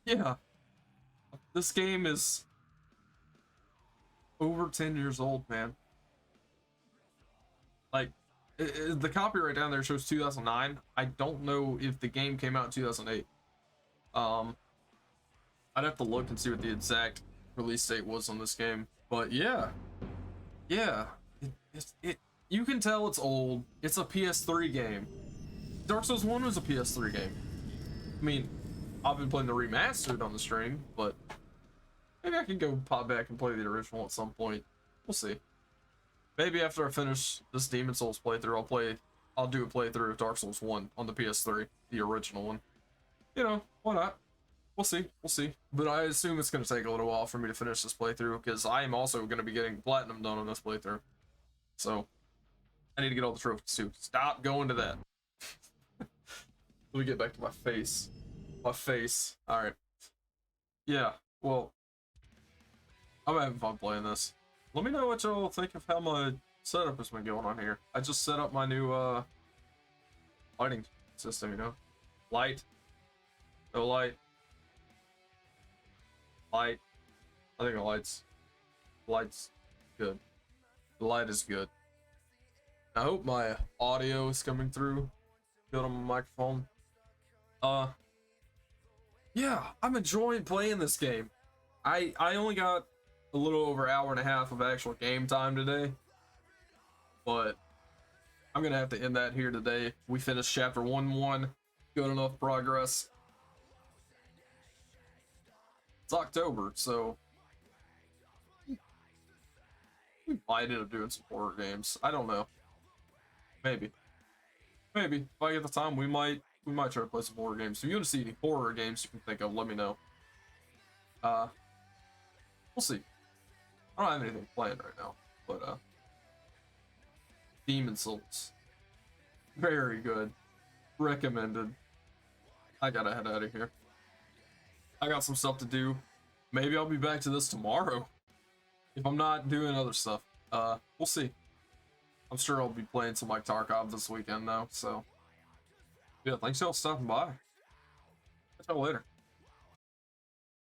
yeah. This game is over 10 years old, man. Like, the copyright down there shows 2009. I don't know if the game came out in 2008. I'd have to look and see what the exact release date was on this game. But yeah. You can tell it's old. It's a PS3 game. Dark Souls 1 was a PS3 game. I mean, I've been playing the remastered on the stream, but Maybe I can go pop back and play the original at some point. We'll see. Maybe after I finish this Demon Souls playthrough, I'll do a playthrough of Dark Souls 1 on the PS3, the original one. You know, why not? We'll see. We'll see. But I assume it's going to take a little while for me to finish this playthrough, because I am also going to be getting Platinum done on this playthrough. So, I need to get all the trophies too. Stop going to that. Let me get back to my face. My face. Alright. Yeah, well, I'm having fun playing this. Let me know what y'all think of how my setup has been going on here. I just set up my new lighting system, you know? Light. No light. Light. I think the light's good. The light is good. I hope my audio is coming through good on my microphone. Yeah, I'm enjoying playing this game. I only got a little over an hour and a half of actual game time today, but I'm gonna have to end that here today. We finished chapter 1-1. Good enough progress. It's October, so we might end up doing some horror games. I don't know. Maybe. If I get the time, we might try to play some horror games. So if you want to see any horror games you can think of, let me know. We'll see. I don't have anything planned right now, but Demon Souls. Very good. Recommended. I gotta head out of here. I got some stuff to do. Maybe I'll be back to this tomorrow. If I'm not doing other stuff. We'll see. I'm sure I'll be playing some like Tarkov this weekend though, so yeah, thanks y'all for stopping by. Catch y'all later.